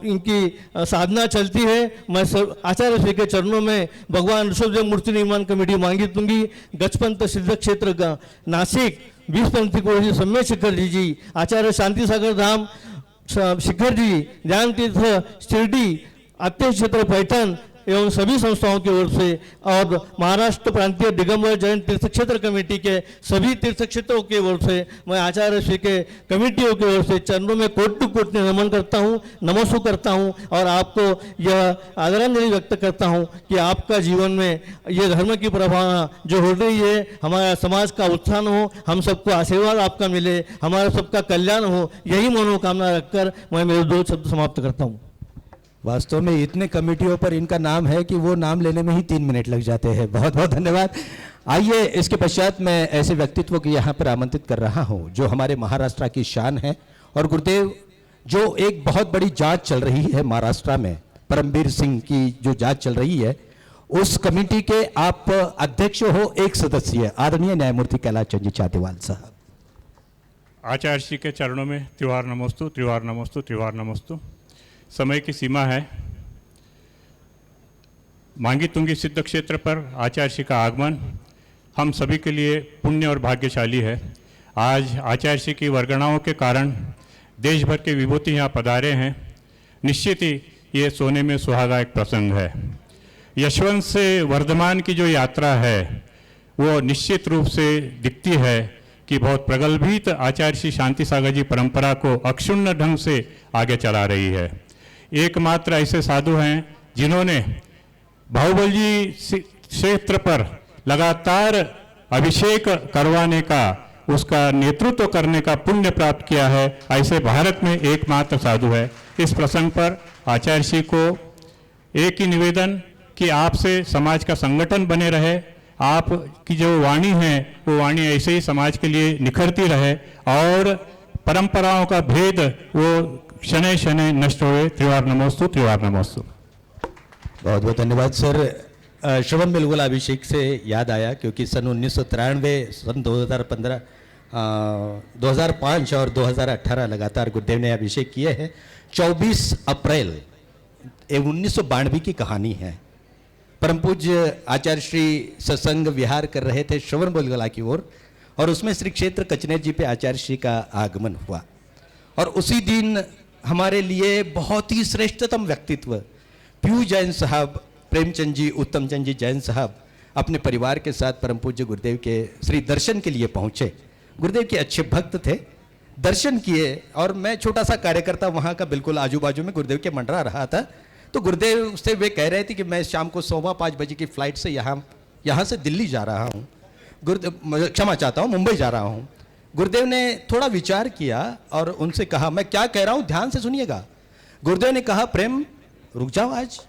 इनकी साधना चलती है। मैं सब आचार्य श्री के चरणों में भगवान ऋषभदेव मूर्ति निर्माण कमेटी मांगी दूंगी। गजपंत सिद्ध क्षेत्र का नासिक 20 पंथी को सम्य शिखर जी, आचार्य शांति सागर धाम शिखर जी, ज्ञान तीर्थ शिरडी, अत्यंत क्षेत्र पैठण एवं सभी संस्थाओं की ओर से और महाराष्ट्र प्रांतीय दिगंबर जैन तीर्थ क्षेत्र कमेटी के सभी तीर्थ क्षेत्रों की ओर से मैं आचार्य श्री के कमेटियों की ओर से चरणों में कोटि टू कोटि नमन करता हूँ, नमस्कार करता हूँ और आपको यह आदरांजलि व्यक्त करता हूँ कि आपका जीवन में ये धर्म की प्रभावना जो हो रही है, हमारा समाज का उत्थान हो, हम सबको आशीर्वाद आपका मिले, हमारा सबका कल्याण हो, यही मनोकामना रखकर मैं मेरे 2 शब्द समाप्त करता हूँ। वास्तव में इतने कमेटियों पर इनका नाम है कि वो नाम लेने में ही 3 मिनट लग जाते हैं। बहुत बहुत धन्यवाद। आइए इसके पश्चात मैं ऐसे व्यक्तित्व को यहाँ पर आमंत्रित कर रहा हूँ जो हमारे महाराष्ट्र की शान है। और गुरुदेव, जो एक बहुत बड़ी जांच चल रही है महाराष्ट्र में, परमवीर सिंह की जो जांच चल रही है, उस कमेटी के आप अध्यक्ष हो, एक सदस्य आदरणीय न्यायमूर्ति कैलाश चंद्र जी चाटेवाल साहब। आचार्य श्री के चरणों में त्रिवार नमस्तु, त्रिवार नमस्तु, त्रिवार नमस्तु। समय की सीमा है। मांगी तुंगी सिद्ध क्षेत्र पर आचार्य श्री का आगमन हम सभी के लिए पुण्य और भाग्यशाली है। आज आचार्य श्री की वर्गणाओं के कारण देश भर के विभूति यहाँ पधारे हैं। निश्चित ही ये सोने में सुहागा एक प्रसंग है। यशवंत से वर्धमान की जो यात्रा है वो निश्चित रूप से दिखती है कि बहुत प्रगल्भित आचार्य श्री शांति सागर जी परंपरा को अक्षुण्ण ढंग से आगे चला रही है। एकमात्र ऐसे साधु हैं जिन्होंने बाहुबली क्षेत्र पर लगातार अभिषेक करवाने का, उसका नेतृत्व करने का पुण्य प्राप्त किया है। ऐसे भारत में एकमात्र साधु है। इस प्रसंग पर आचार्य श्री को एक ही निवेदन कि आपसे समाज का संगठन बने रहे, आपकी जो वाणी है वो वाणी ऐसे ही समाज के लिए निखरती रहे और परंपराओं का भेद वो शनै शनै नष्ट हुए। त्रिवार नमोस्तु, त्रिवार नमोस्तु। बहुत बहुत धन्यवाद सर। श्रवण बेलगोला अभिषेक से याद आया क्योंकि सन 1993, सन 2015, 2005 और 2018 लगातार गुरुदेव ने अभिषेक किए हैं। 24 अप्रैल 1992 की कहानी है। परम पूज्य आचार्य श्री सत्संग विहार कर रहे थे श्रवण बेलगोला की ओर और उसमें श्री क्षेत्र कचनेर जी पे आचार्य श्री का आगमन हुआ। और उसी दिन हमारे लिए बहुत ही श्रेष्ठतम व्यक्तित्व पीयू जैन साहब, प्रेमचंद जी, उत्तम चंद जी जैन साहब अपने परिवार के साथ परम पूज्य गुरुदेव के श्री दर्शन के लिए पहुंचे। गुरुदेव के अच्छे भक्त थे, दर्शन किए और मैं छोटा सा कार्यकर्ता वहाँ का बिल्कुल आजू बाजू में गुरुदेव के मंडरा रहा था। तो गुरुदेव से वे कह रहे थे कि मैं शाम को 5:15 बजे की फ्लाइट से यहाँ से दिल्ली जा रहा हूँ, गुरुदेव क्षमा चाहता हूँ, मुंबई जा रहा हूँ। गुरुदेव ने थोड़ा विचार किया और उनसे कहा, मैं क्या कह रहा हूँ ध्यान से सुनिएगा। गुरुदेव ने कहा, प्रेम रुक जाओ आज।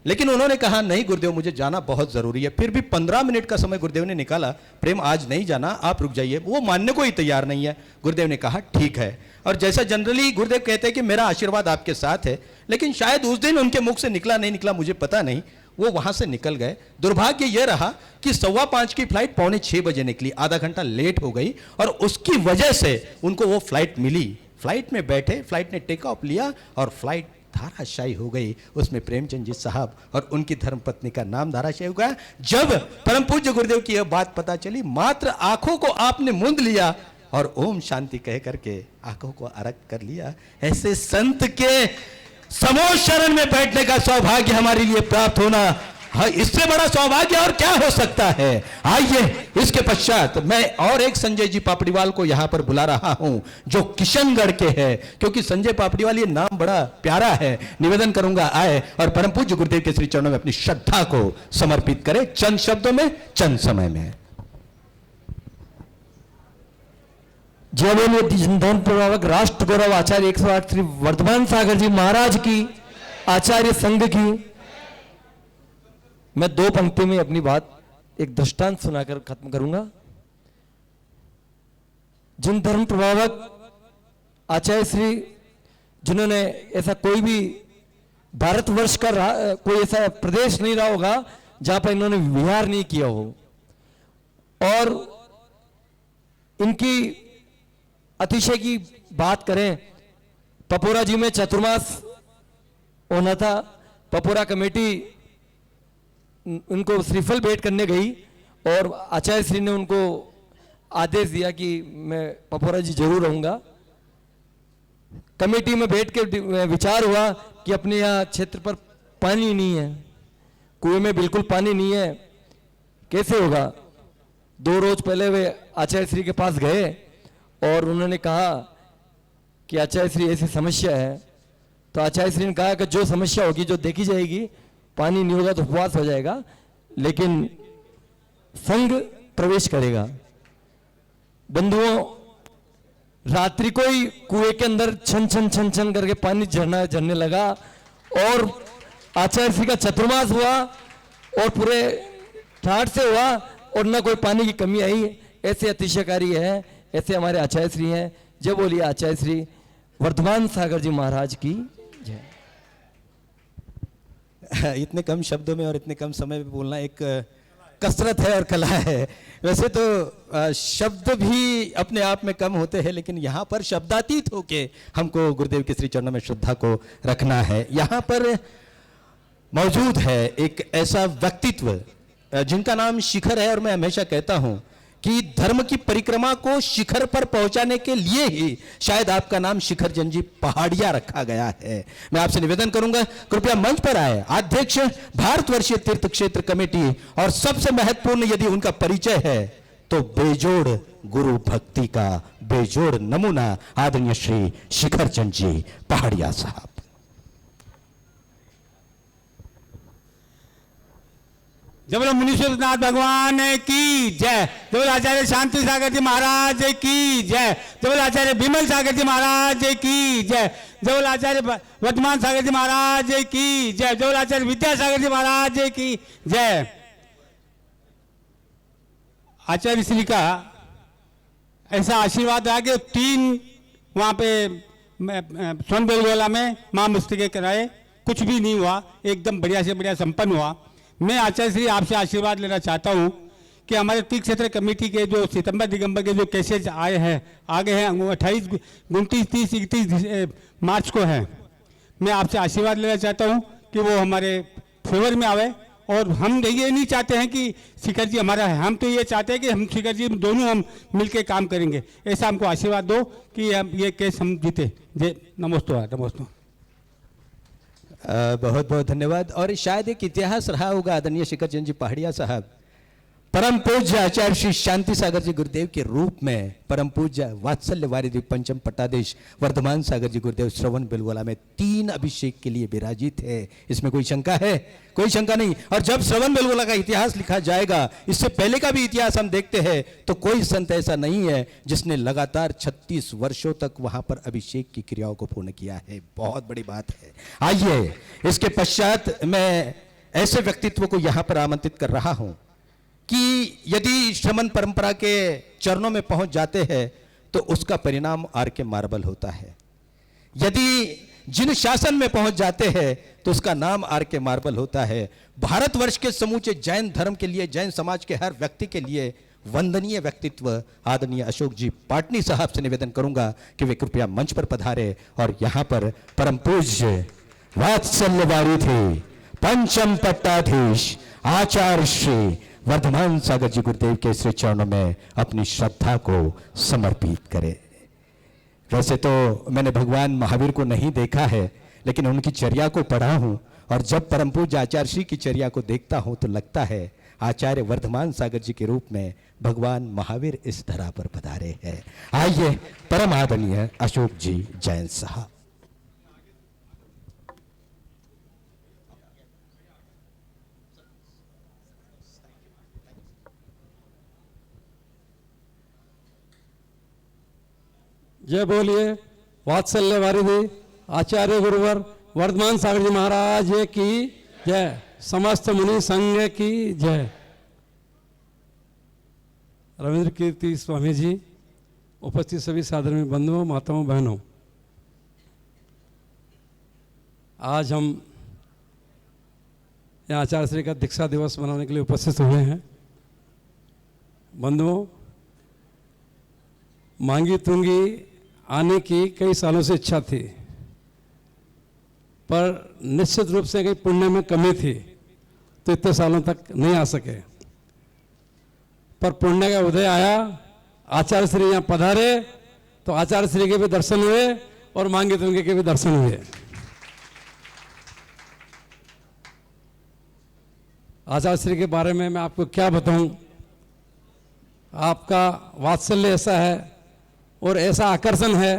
लेकिन उन्होंने कहा, नहीं गुरुदेव मुझे जाना बहुत ज़रूरी है। फिर भी 15 मिनट का समय गुरुदेव ने निकाला, प्रेम आज नहीं जाना, आप रुक जाइए। वो मानने को ही तैयार नहीं है। गुरुदेव ने कहा ठीक है। और जैसा जनरली गुरुदेव कहते हैं कि मेरा आशीर्वाद आपके साथ है, लेकिन शायद उस दिन उनके मुख से निकला नहीं निकला मुझे पता नहीं, वो वहाँ से निकल गए। दुर्भाग्य ये रहा कि 5:15 की फ्लाइट 5:45 बजे निकली, आधा घंटा लेट हो गई और उसकी वजह से उनको वो फ्लाइट मिली। फ्लाइट में बैठे, फ्लाइट ने टेक ऑफ लिया और फ्लाइट धाराशायी हो गई। उसमें प्रेमचंद जी साहब और उनकी धर्मपत्नी का नाम धाराशायी हो गया। जब परम पूज्य गुरुदेव की यह बात पता चली, मात्र आंखों को आपने मूंद लिया और ओम शांति कह करके आंखों को अर्घ कर लिया। ऐसे संत के समोर शरण में बैठने का सौभाग्य हमारे लिए प्राप्त होना, हाँ, इससे बड़ा सौभाग्य और क्या हो सकता है। आइए इसके पश्चात मैं और एक संजय जी पापड़ीवाल को यहां पर बुला रहा हूं जो किशनगढ़ के हैं, क्योंकि संजय पापड़ीवाल ये नाम बड़ा प्यारा है। निवेदन करूंगा आए और परम पूज्य गुरुदेव के श्री चरणों में अपनी श्रद्धा को समर्पित करें, चंद शब्दों में, चंद समय में। जय बोले जनधन प्रभावक राष्ट्र गौरव आचार्य 108 श्री वर्धमान सागर जी महाराज की, आचार्य संघ की। मैं 2 पंक्ति में अपनी बात एक दृष्टांत सुनाकर खत्म करूंगा। जिन धर्म प्रभावक आचार्य श्री, जिन्होंने ऐसा कोई भी भारतवर्ष का कोई ऐसा प्रदेश नहीं रहा होगा जहां पर इन्होंने विहार नहीं किया हो, और इनकी अतिशय की बात करें, पपोरा जी में चतुर्मास होना था। पपोरा कमेटी उनको श्रीफल भेंट करने गई और आचार्य श्री ने उनको आदेश दिया कि मैं पपोरा जी जरूर रहूंगा। कमेटी में बैठ के विचार हुआ कि अपने यहाँ क्षेत्र पर पानी नहीं है, कुएं में बिल्कुल पानी नहीं है, कैसे होगा। 2 रोज पहले वे आचार्य श्री के पास गए और उन्होंने कहा कि आचार्य श्री ऐसी समस्या है। तो आचार्य श्री ने कहा कि जो समस्या होगी, जो देखी जाएगी, पानी नहीं होगा तो उपवास हो जाएगा, लेकिन संघ प्रवेश करेगा। बंधुओं, रात्रि को ही कुएं के अंदर छन छन छन छन करके पानी झरने लगा और आचार्य श्री का चतुर्मास हुआ और पूरे ठाठ से हुआ और न कोई पानी की कमी आई। ऐसे अतिशयकारी है, ऐसे हमारे आचार्य श्री हैं। जय बोलिए आचार्य श्री वर्धमान सागर जी महाराज की जय। इतने कम शब्दों में और इतने कम समय में बोलना एक कसरत है और कला है। वैसे तो शब्द भी अपने आप में कम होते हैं, लेकिन यहाँ पर शब्दातीत होके हमको गुरुदेव के श्री चरणों में श्रद्धा को रखना है। यहाँ पर मौजूद है एक ऐसा व्यक्तित्व जिनका नाम शिखर है, और मैं हमेशा कहता हूँ कि धर्म की परिक्रमा को शिखर पर पहुंचाने के लिए ही शायद आपका नाम शिखर चंद जी पहाड़िया रखा गया है। मैं आपसे निवेदन करूंगा, कृपया मंच पर आए अध्यक्ष भारतवर्षीय तीर्थ क्षेत्र कमेटी, और सबसे महत्वपूर्ण यदि उनका परिचय है तो बेजोड़ गुरु भक्ति का बेजोड़ नमूना आदरणीय श्री शिखर चंद जी पहाड़िया साहब। जय बोलो मुनीश्वरनाथ भगवान की जय। जय बोलो आचार्य शांति सागर जी महाराज की जय। जय बोलो आचार्य विमल सागर जी महाराज की जय। जय बोलो आचार्य वर्धमान सागर जी महाराज की जय। जय बोलो आचार्य विद्यासागर जी महाराज की जय। आचार्य श्री का ऐसा आशीर्वाद रहा कि 3 वहाँ पे स्वर्ण बेलगोला में माँ मुस्तके कराए, कुछ भी नहीं हुआ, एकदम बढ़िया से बढ़िया संपन्न हुआ। मैं आचार्य श्री आपसे आशीर्वाद लेना चाहता हूँ कि हमारे तीर्थ क्षेत्र कमेटी के जो सितंबर दिगंबर के जो केसेज आए हैं, आगे हैं 28, 29, 30, 31 मार्च को है। मैं आपसे आशीर्वाद लेना चाहता हूँ कि वो हमारे फेवर में आवे और हम ये नहीं चाहते हैं कि शिखर जी हमारा है, हम तो ये चाहते हैं कि हम शिखर जी दोनों हम मिलके काम करेंगे। ऐसा हमको आशीर्वाद दो कि हम ये केस हम जीते। जय नमस्ते नमस्ते। बहुत बहुत धन्यवाद। और शायद एक इतिहास रहा होगा आदरणीय शिखर चंद्र जी पहाड़िया साहब, परम पूज्य आचार्य श्री शांति सागर जी गुरुदेव के रूप में परम पूज्य वात्सल्य वारिधि पंचम पट्टाधीश वर्धमान सागर जी गुरुदेव श्रवण बेलगोला में 3 अभिषेक के लिए विराजित है। इसमें कोई शंका है? कोई शंका नहीं। और जब श्रवण बेलगोला का इतिहास लिखा जाएगा, इससे पहले का भी इतिहास हम देखते हैं, तो कोई संत ऐसा नहीं है जिसने लगातार 36 वर्षों तक वहां पर अभिषेक की क्रियाओं को पूर्ण किया है। बहुत बड़ी बात है। आइए, इसके पश्चात मैं ऐसे व्यक्तित्व को यहां पर आमंत्रित कर रहा हूं कि यदि श्रमण परंपरा के चरणों में पहुंच जाते हैं तो उसका परिणाम आर के मार्बल होता है। यदि जिन शासन में पहुंच जाते हैं तो उसका नाम आर के मार्बल होता है। भारतवर्ष के समूचे जैन धर्म के लिए, जैन समाज के हर व्यक्ति के लिए वंदनीय व्यक्तित्व आदरणीय अशोक जी पाटनी साहब से निवेदन करूंगा कि वे कृपया मंच पर पधारे और यहां पर परम पूज्य वात्सल्य वारिधि पंचम पट्टाधीश आचार्य श्री वर्धमान सागर जी गुरुदेव के श्री चरणों में अपनी श्रद्धा को समर्पित करें। वैसे तो मैंने भगवान महावीर को नहीं देखा है, लेकिन उनकी चर्या को पढ़ा हूं, और जब परम पूज्य आचार्य श्री की चर्या को देखता हूं तो लगता है आचार्य वर्धमान सागर जी के रूप में भगवान महावीर इस धरा पर पधारे हैं। आइए, परम आदरणीय अशोक जी जैन साहब। जय बोलिए वात्सल्य वारिधि आचार्य गुरुवर वर्धमान सागर जी महाराज की जय। समस्त मुनि संघ की जय। रविंद्र कीर्ति स्वामी जी, उपस्थित सभी साधर्मी बंधुओं, माताओं, बहनों, आज हम यहाँ आचार्य श्री का दीक्षा दिवस मनाने के लिए उपस्थित हुए हैं। बंधुओं, मांगी तुंगी आने की कई सालों से इच्छा थी, पर निश्चित रूप से कहीं पुण्य में कमी थी, तो इतने सालों तक नहीं आ सके। पर पुण्य का उदय आया, आचार्य श्री यहाँ पधारे तो आचार्य श्री के भी दर्शन हुए और मांगी तुंगी के भी दर्शन हुए। आचार्य श्री के बारे में मैं आपको क्या बताऊं। आपका वात्सल्य ऐसा है और ऐसा आकर्षण है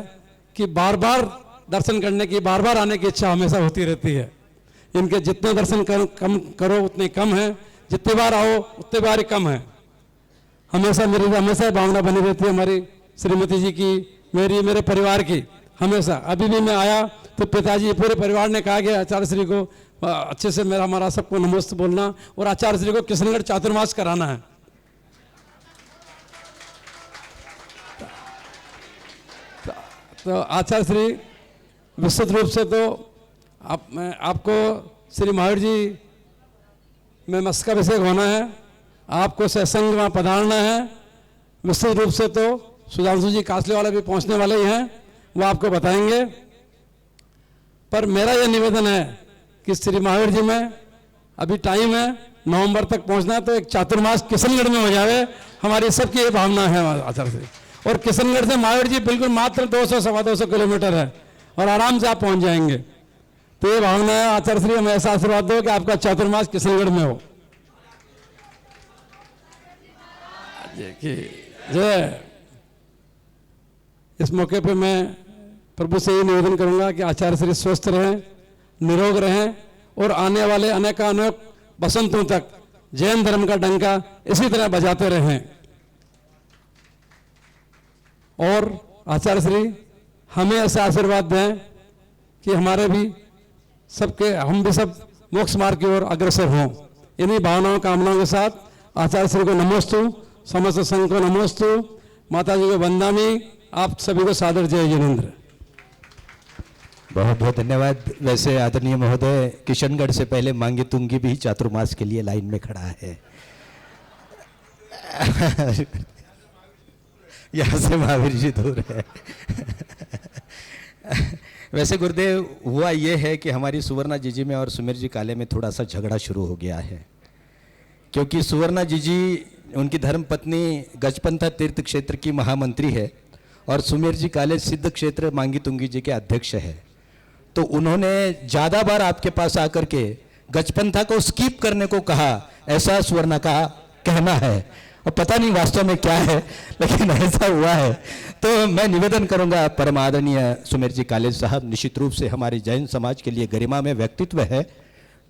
कि बार बार दर्शन करने की, बार बार आने की इच्छा हमेशा होती रहती है। इनके जितने दर्शन कम करो उतने कम है, जितने बार आओ उतने बार ही कम है। हमेशा भावना बनी रहती है हमारी श्रीमती जी की, मेरे परिवार की। हमेशा अभी भी मैं आया तो पिताजी पूरे परिवार ने कहा कि आचार्य श्री को अच्छे से हमारा सबको नमस्ते बोलना और आचार्य श्री को किशनगढ़ चातुर्मास कराना है। तो आचार्य श्री विस्तृत रूप से तो आपको श्री महावीर जी में मस्तकाभिषेक होना है, आपको सत्संग वहाँ पधारना है। विस्तृत रूप से तो सुधांशु जी कासले वाले भी पहुँचने वाले ही हैं, वो आपको बताएंगे। पर मेरा यह निवेदन है कि श्री महावीर जी में अभी टाइम है, नवंबर तक पहुँचना, तो एक चातुर्मास किशनगढ़ में हो जाए, हमारी सबकी ये भावना है आचार्य श्री। और किशनगढ़ से महावीर जी बिल्कुल मात्र 200-225 किलोमीटर है और आराम से आप पहुंच जाएंगे। तो ये भावना है आचार्य श्री, हमें ऐसा आशीर्वाद दो कि आपका चातुर्मास किशनगढ़ में हो। जय। इस मौके पे मैं प्रभु से ये निवेदन करूंगा कि आचार्य श्री स्वस्थ रहें, निरोग रहें और आने वाले अनेकानेक बसंतों तक जैन धर्म का डंका इसी तरह बजाते रहें। और आचार्य श्री हमें ऐसा आशीर्वाद दें कि हमारे भी हम भी सब मोक्ष मार्ग की ओर अग्रसर हों। इन्हीं भावनाओं कामनाओं के साथ आचार्य श्री को नमोस्तु, समस्त संघ को नमोस्तु, माता जी को वंदामी, आप सभी को सादर जय जिनेंद्र। बहुत बहुत धन्यवाद। वैसे आदरणीय महोदय, किशनगढ़ से पहले मांगी तुंगी भी चातुर्मास के लिए लाइन में खड़ा है। यहाँ से महावीर जी दूर है। वैसे गुरुदेव हुआ ये है कि हमारी सुवर्णा जीजी में और सुमेर जी काले में थोड़ा सा झगड़ा शुरू हो गया है, क्योंकि सुवर्णा जीजी उनकी धर्म पत्नी गजपंथा तीर्थ क्षेत्र की महामंत्री है और सुमेर जी काले सिद्ध क्षेत्र मांगी तुंगी जी के अध्यक्ष है। तो उन्होंने ज़्यादा बार आपके पास आकर के गजपंथा को स्किप करने को कहा, ऐसा सुवर्णा का कहना है। और पता नहीं वास्तव में क्या है, लेकिन ऐसा हुआ है। तो मैं निवेदन करूंगा परम आदरणीय सुमेर जी काले साहब, निश्चित रूप से हमारे जैन समाज के लिए गरिमा में व्यक्तित्व है,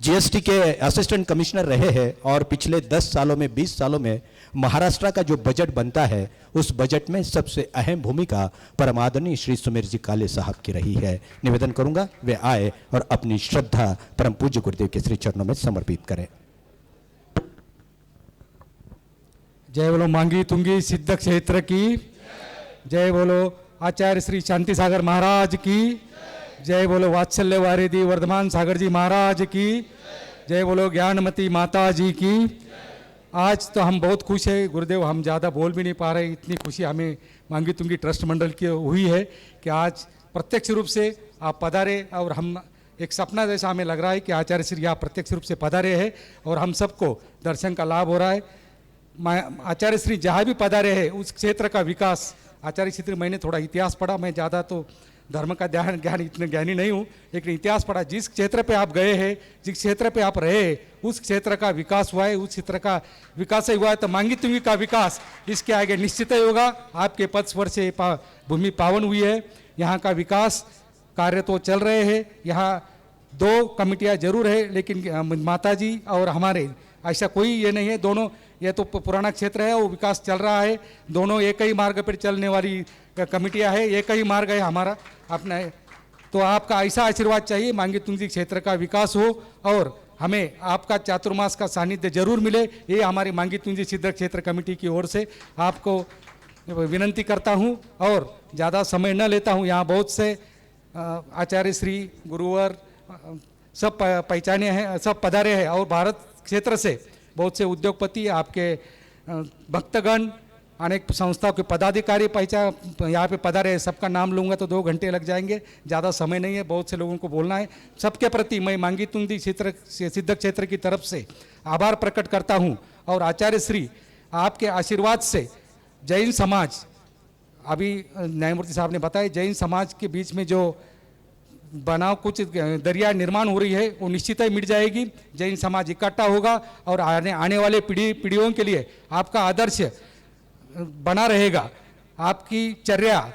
जीएसटी के असिस्टेंट कमिश्नर रहे हैं और पिछले 10 सालों में 20 सालों में महाराष्ट्र का जो बजट बनता है उस बजट में सबसे अहम भूमिका परम आदरणीय श्री सुमेर जी काले साहब की रही है। निवेदन करूंगा वे आए और अपनी श्रद्धा परम पूज्य गुरुदेव के श्री चरणों में समर्पित करें। जय बोलो मांगी तुंगी सिद्ध क्षेत्र की, जय बोलो आचार्य श्री शांति सागर महाराज की, जय बोलो वात्सल्य वारिधि वर्धमान सागर जी महाराज की, जय बोलो ज्ञानमती माता जी की। आज तो हम बहुत खुश है गुरुदेव, हम ज़्यादा बोल भी नहीं पा रहे, इतनी खुशी हमें मांगी तुंगी ट्रस्ट मंडल की हुई है कि आज प्रत्यक्ष रूप से आप पधारे और हम एक सपना जैसा हमें लग रहा है कि आचार्य श्री यहाँ प्रत्यक्ष रूप से पधारे हैं और हम सबको दर्शन का लाभ हो रहा है। आचार्य श्री जहाँ भी पधारे हैं उस क्षेत्र का विकास, आचार्य श्री मैंने थोड़ा इतिहास पढ़ा, मैं ज़्यादा तो धर्म का ज्ञान इतने ज्ञानी नहीं हूँ, लेकिन इतिहास पढ़ा, जिस क्षेत्र पे आप गए हैं, जिस क्षेत्र पे आप रहे, उस क्षेत्र का विकास हुआ है, उस क्षेत्र का विकास ही हुआ है। तो मांगी तुंगी का विकास इसके आगे निश्चित ही होगा। आपके पद स्पर्श से भूमि पावन हुई है, यहाँ का विकास कार्य तो चल रहे हैं। यहाँ 2 कमिटियाँ जरूर है, लेकिन माता जी और हमारे ऐसा कोई ये नहीं है, दोनों ये तो पुराना क्षेत्र है, वो विकास चल रहा है, दोनों एक ही मार्ग पर चलने वाली कमिटियां है, एक ही मार्ग है हमारा अपना है। तो आपका ऐसा आशीर्वाद चाहिए, मांगी तुंगी क्षेत्र का विकास हो और हमें आपका चातुर्मास का सानिध्य जरूर मिले, ये हमारी मांगी तुंगी सिद्ध क्षेत्र कमेटी की ओर से आपको विनंती करता हूं। और ज़्यादा समय न लेता हूं, यहाँ बहुत से आचार्य श्री गुरुवर सब पहचाने हैं, सब पधारे हैं और भारत क्षेत्र से बहुत से उद्योगपति, आपके भक्तगण, अनेक संस्थाओं के पदाधिकारी यहाँ पे पधारे हैं। सबका नाम लूँगा तो 2 घंटे लग जाएंगे, ज़्यादा समय नहीं है, बहुत से लोगों को बोलना है। सबके प्रति मैं मांगी तुंगी क्षेत्र सिद्ध क्षेत्र की तरफ से आभार प्रकट करता हूँ। और आचार्य श्री आपके आशीर्वाद से जैन समाज, अभी न्यायमूर्ति साहब ने बताया, जैन समाज के बीच में जो बनाव कुछ दरिया निर्माण हो रही है वो निश्चित ही मिट जाएगी। जैन समाज इकट्ठा होगा और आने वाले पीढ़ियों के लिए आपका आदर्श बना रहेगा। आपकी चर्या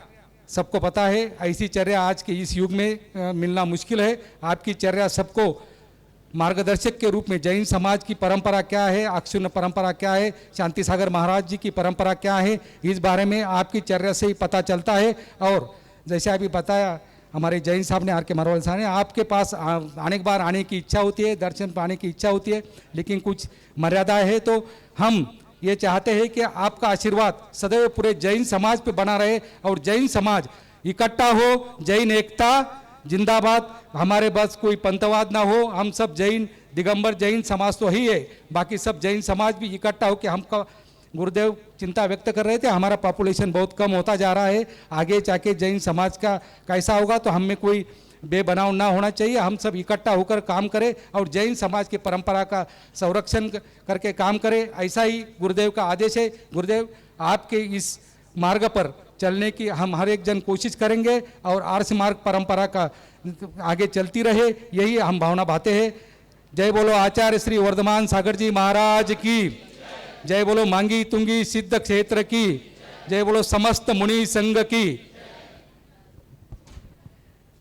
सबको पता है, ऐसी चर्या आज के इस युग में मिलना मुश्किल है। आपकी चर्या सबको मार्गदर्शक के रूप में, जैन समाज की परंपरा क्या है, अक्षुण्ण परंपरा क्या है, शांति सागर महाराज जी की परंपरा क्या है, इस बारे में आपकी चर्या से ही पता चलता है। और जैसे अभी बताया हमारे जैन साहब ने, R.K. मारवाल साहब ने, आपके पास अनेक बार आने की इच्छा होती है, दर्शन पाने की इच्छा होती है, लेकिन कुछ मर्यादाएं है। तो हम ये चाहते हैं कि आपका आशीर्वाद सदैव पूरे जैन समाज पे बना रहे और जैन समाज इकट्ठा हो, जैन एकता जिंदाबाद। हमारे बस कोई पंथवाद ना हो, हम सब जैन दिगंबर जैन समाज तो ही है, बाकी सब जैन समाज भी इकट्ठा हो। कि हमका गुरुदेव चिंता व्यक्त कर रहे थे, हमारा पॉपुलेशन बहुत कम होता जा रहा है, आगे जाके जैन समाज का कैसा होगा, तो हम में कोई बेबनाव ना होना चाहिए। हम सब इकट्ठा होकर काम करें और जैन समाज की परंपरा का संरक्षण करके काम करें, ऐसा ही गुरुदेव का आदेश है। गुरुदेव आपके इस मार्ग पर चलने की हम हर एक जन कोशिश करेंगे और आर्ष मार्ग परंपरा का आगे चलती रहे, यही हम भावना भाते हैं। जय बोलो आचार्य श्री वर्धमान सागर जी महाराज की, जय बोलो मांगी तुंगी सिद्ध क्षेत्र की, जय बोलो समस्त मुनि संघ की।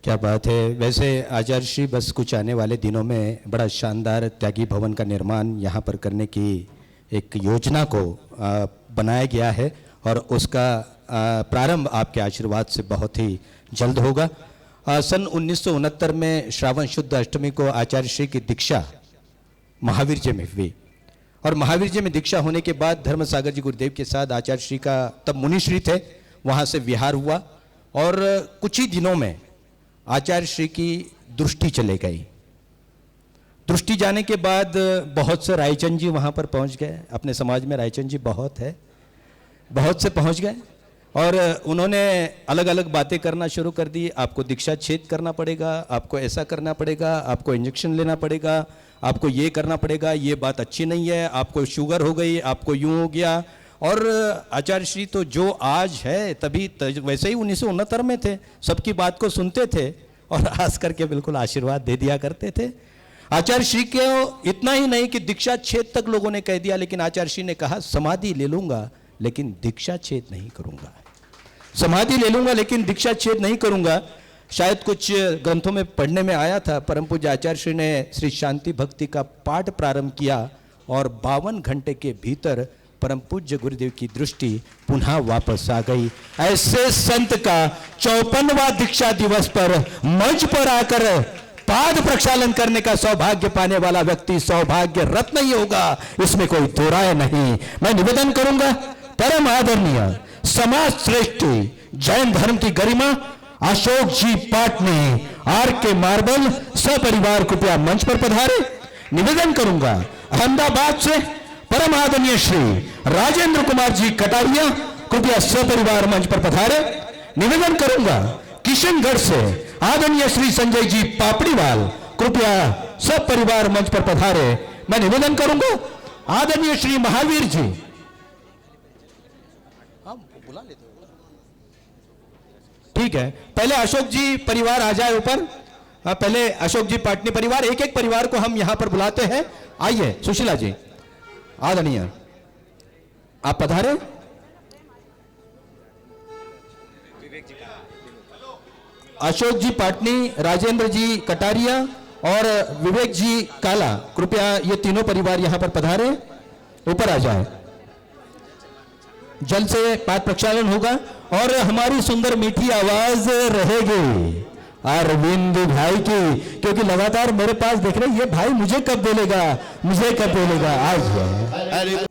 क्या बात है। वैसे आचार्य श्री बस कुछ आने वाले दिनों में बड़ा शानदार त्यागी भवन का निर्माण यहाँ पर करने की एक योजना को बनाया गया है और उसका प्रारंभ आपके आशीर्वाद से बहुत ही जल्द होगा। सन 1969 में श्रावण शुद्ध अष्टमी को आचार्य श्री की दीक्षा महावीर जी में हुई और महावीर जी में दीक्षा होने के बाद धर्म सागर जी गुरुदेव के साथ आचार्य श्री का, तब मुनिश्री थे, वहाँ से विहार हुआ और कुछ ही दिनों में आचार्य श्री की दृष्टि चले गई। दृष्टि जाने के बाद बहुत से रायचंद जी वहाँ पर पहुँच गए। अपने समाज में रायचंद जी बहुत है, बहुत से पहुँच गए और उन्होंने अलग अलग बातें करना शुरू कर दी। आपको दीक्षा छेद करना पड़ेगा, आपको ऐसा करना पड़ेगा, आपको इंजेक्शन लेना पड़ेगा, आपको ये करना पड़ेगा, ये बात अच्छी नहीं है, आपको शुगर हो गई, आपको यूं हो गया। और आचार्य श्री तो जो आज है तभी वैसे ही 1969 में थे, सबकी बात को सुनते थे और खास करके बिल्कुल आशीर्वाद दे दिया करते थे। आचार्य श्री को इतना ही नहीं कि दीक्षा छेद तक लोगों ने कह दिया, लेकिन आचार्य श्री ने कहा समाधि ले लूंगा लेकिन दीक्षा छेद नहीं करूंगा, समाधि ले लूंगा लेकिन दीक्षा छेद नहीं करूंगा। शायद कुछ ग्रंथों में पढ़ने में आया था, परम पूज्य आचार्य श्री ने श्री शांति भक्ति का पाठ प्रारंभ किया और 52 घंटे के भीतर परम पूज्य गुरुदेव की दृष्टि पुनः वापस आ गई। ऐसे संत का 54वां दीक्षा दिवस पर मंच पर आकर पाद प्रक्षालन करने का सौभाग्य पाने वाला व्यक्ति सौभाग्य रत्न ही होगा, इसमें कोई दो राय नहीं। मैं निवेदन करूंगा परम आदरणीय समाज श्रेष्ठ जैन धर्म की गरिमा अशोक जी पाटनी आर के मार्बल सपरिवार कृपया मंच पर पधारे। निवेदन करूंगा अहमदाबाद से परम आदरणीय श्री राजेंद्र कुमार जी कटारिया कृपया सपरिवार मंच पर पधारे। निवेदन करूंगा किशनगढ़ से आदरणीय श्री संजय जी पापड़ीवाल कृपया सब परिवार मंच पर पधारे। मैं निवेदन करूंगा आदरणीय श्री महावीर जी, ठीक है, पहले अशोक जी परिवार आ जाए ऊपर। पहले अशोक जी पाटनी परिवार, एक एक परिवार को हम यहां पर बुलाते हैं। आइए सुशीला जी आदरणीय आप पधारे। अशोक जी पाटनी, राजेंद्र जी कटारिया और विवेक जी काला कृपया ये तीनों परिवार यहां पर पधारे, ऊपर आ जाए। जल से पाद प्रक्षालन होगा और हमारी सुंदर मीठी आवाज रहेगी अरविंद भाई की, क्योंकि लगातार मेरे पास देख रहे ये भाई मुझे कब बोलेगा, मुझे कब बोलेगा। आज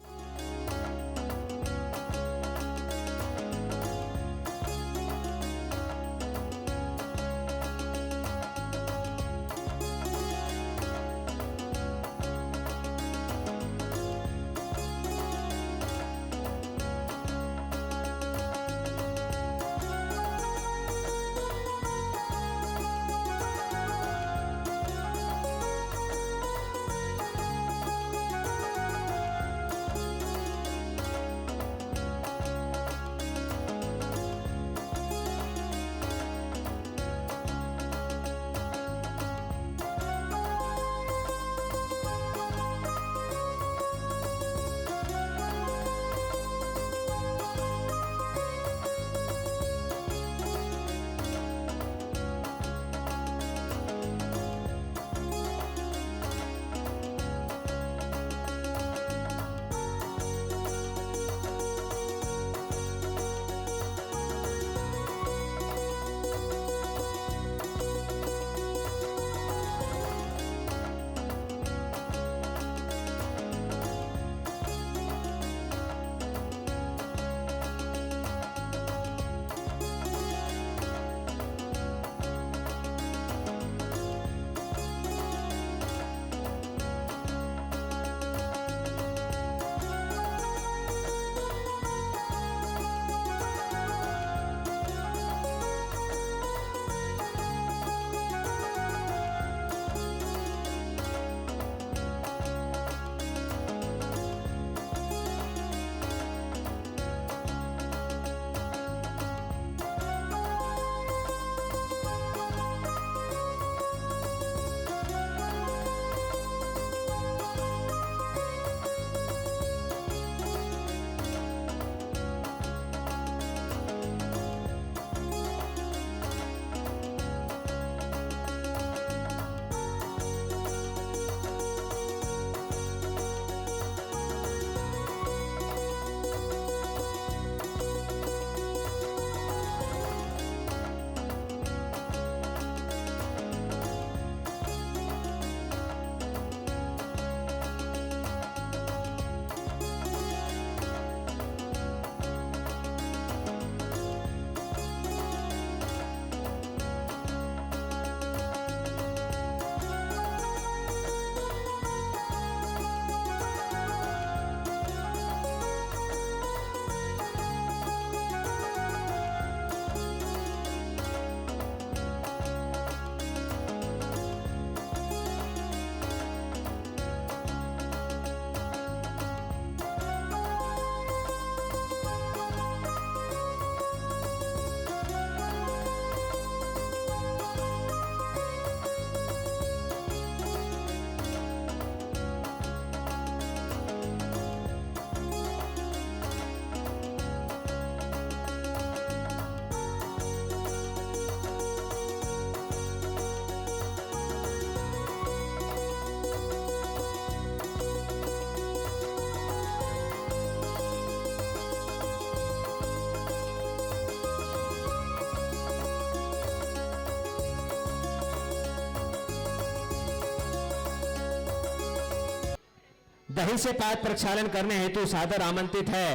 दही से पाद प्रक्षालन करने हेतु सादर आमंत्रित है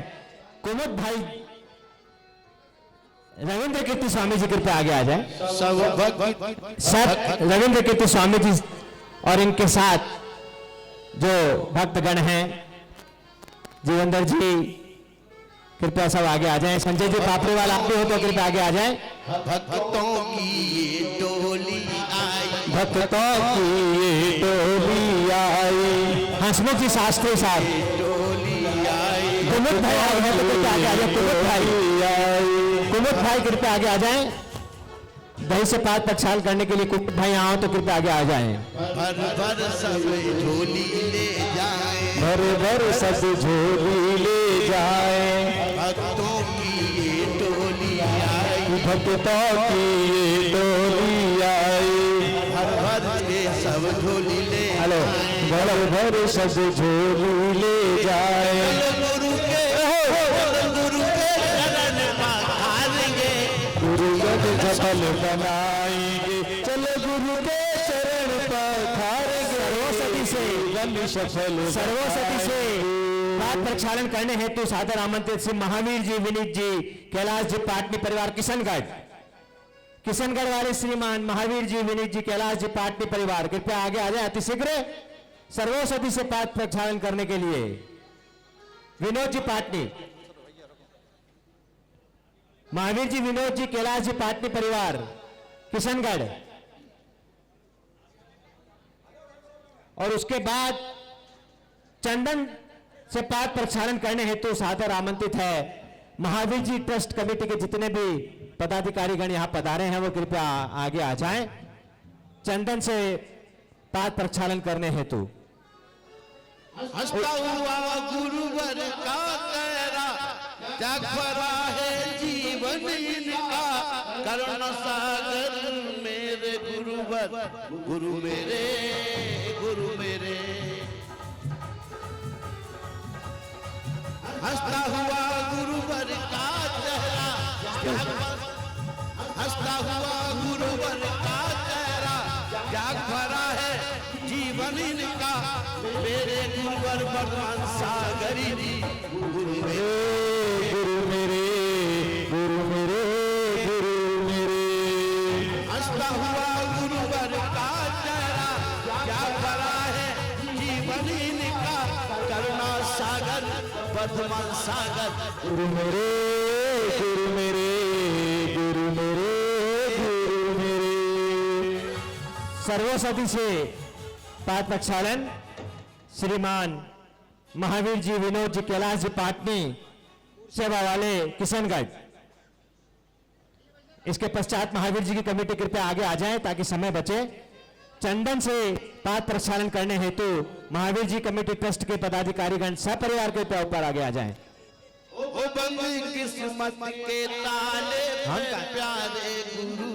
कुमुद भाई रविंद्र कीर्ति स्वामी जी, कृपया आगे आ जाए। सब रविंद्र कीर्ति स्वामी जी और इनके साथ जो भक्तगण हैं, जीवनधर जी कृपया सब आगे आ जाएं। संजय जी पापड़ीवाल आप भी हो तो कृपया आगे आ जाएं। भक्तों की ये टोली आई, भक्तों की ये टोली आई। हंसमुख जी शास्त्री साहब, टोली आई, कुमुद भाई आए हैं तो कृपया आगे आ जाए। कुमुद भाई, कुमुद भाई कृपया आगे आ जाएं। दही से पाद प्रक्षालन करने के लिए कुमुद भाई आओ तो कृपया आगे आ जाएं। भर भर सब झोली ले जाए, भर भर सब झोली ले जाए। भक्तों की ये टोली आई, भक्तों की ये टोली आई। भर भर के सब झोली ले, हेलो, भर भर सब झोली ले जाए। गुरु के चरण पखारेंगे, गुरु गद सफल बनाएंगे, चलो गुरु के चरण पखारेंगे। सर्वसती से गंध सफल, सर्वसती से पाद प्रक्षालन करने हेतु सादर आमंत्रित श्री महावीर जी, विनीत जी, कैलाश जी पाटनी परिवार किशनगढ़, किशनगढ़ वाले श्रीमान महावीर जी, विनीत जी, कैलाश जी पाटनी परिवार कृपया आगे आ जाए अतिशीघ्र सर्वसती से पाद प्रक्षालन करने के लिए। विनोद जी पाटनी, महावीर जी, विनोद जी, कैलाश जी पाटनी परिवार किशनगढ़। और उसके बाद चंदन से पाद प्रक्षालन करने हेतु सादर आमंत्रित है महावीर जी ट्रस्ट कमेटी के जितने भी पदाधिकारीगण यहां पधारे हैं वो कृपया आगे आ जाएं चंदन से पाद प्रक्षालन करने हेतु। हंसता हुआ गुरुवर का चेहरा, जग भरा है जीवन इनका, करुणा सागर मेरे गुरुवर, गुरु मेरे, गुरु मेरे। हंसता हुआ गुरुवर का चेहरा, हंसता हुआ गुरुवर का चेहरा, जग भरा है जीवन इनका, मेरे गुरुवर भगवान सागरी जी, गुरु मेरे, गुरु मेरे, गुरु मेरे, गुरु मेरे। हंसता हुआ गुरुवर का चेहरा, जग भरा है जीवन इनका, करुणा सागर वर्धमान सागर, गुरु मेरे, गुरु मेरे, गुरु मेरे, गुरु मेरे। सर्वसती से पाद प्रक्षालन श्रीमान महावीर जी, विनोद जी, कैलाश जी पाटनी सेवा वाले किशनगढ़। इसके पश्चात महावीर जी की कमेटी कृपया आगे आ जाए ताकि समय बचे। चंदन से पाद प्रक्षालन करने हेतु महावीर जी कमेटी ट्रस्ट के पदाधिकारीगण सपरिवार के ऊपर आगे आ जाएं। ओ बंदी किस्मत के ताले में प्यारे गुरु,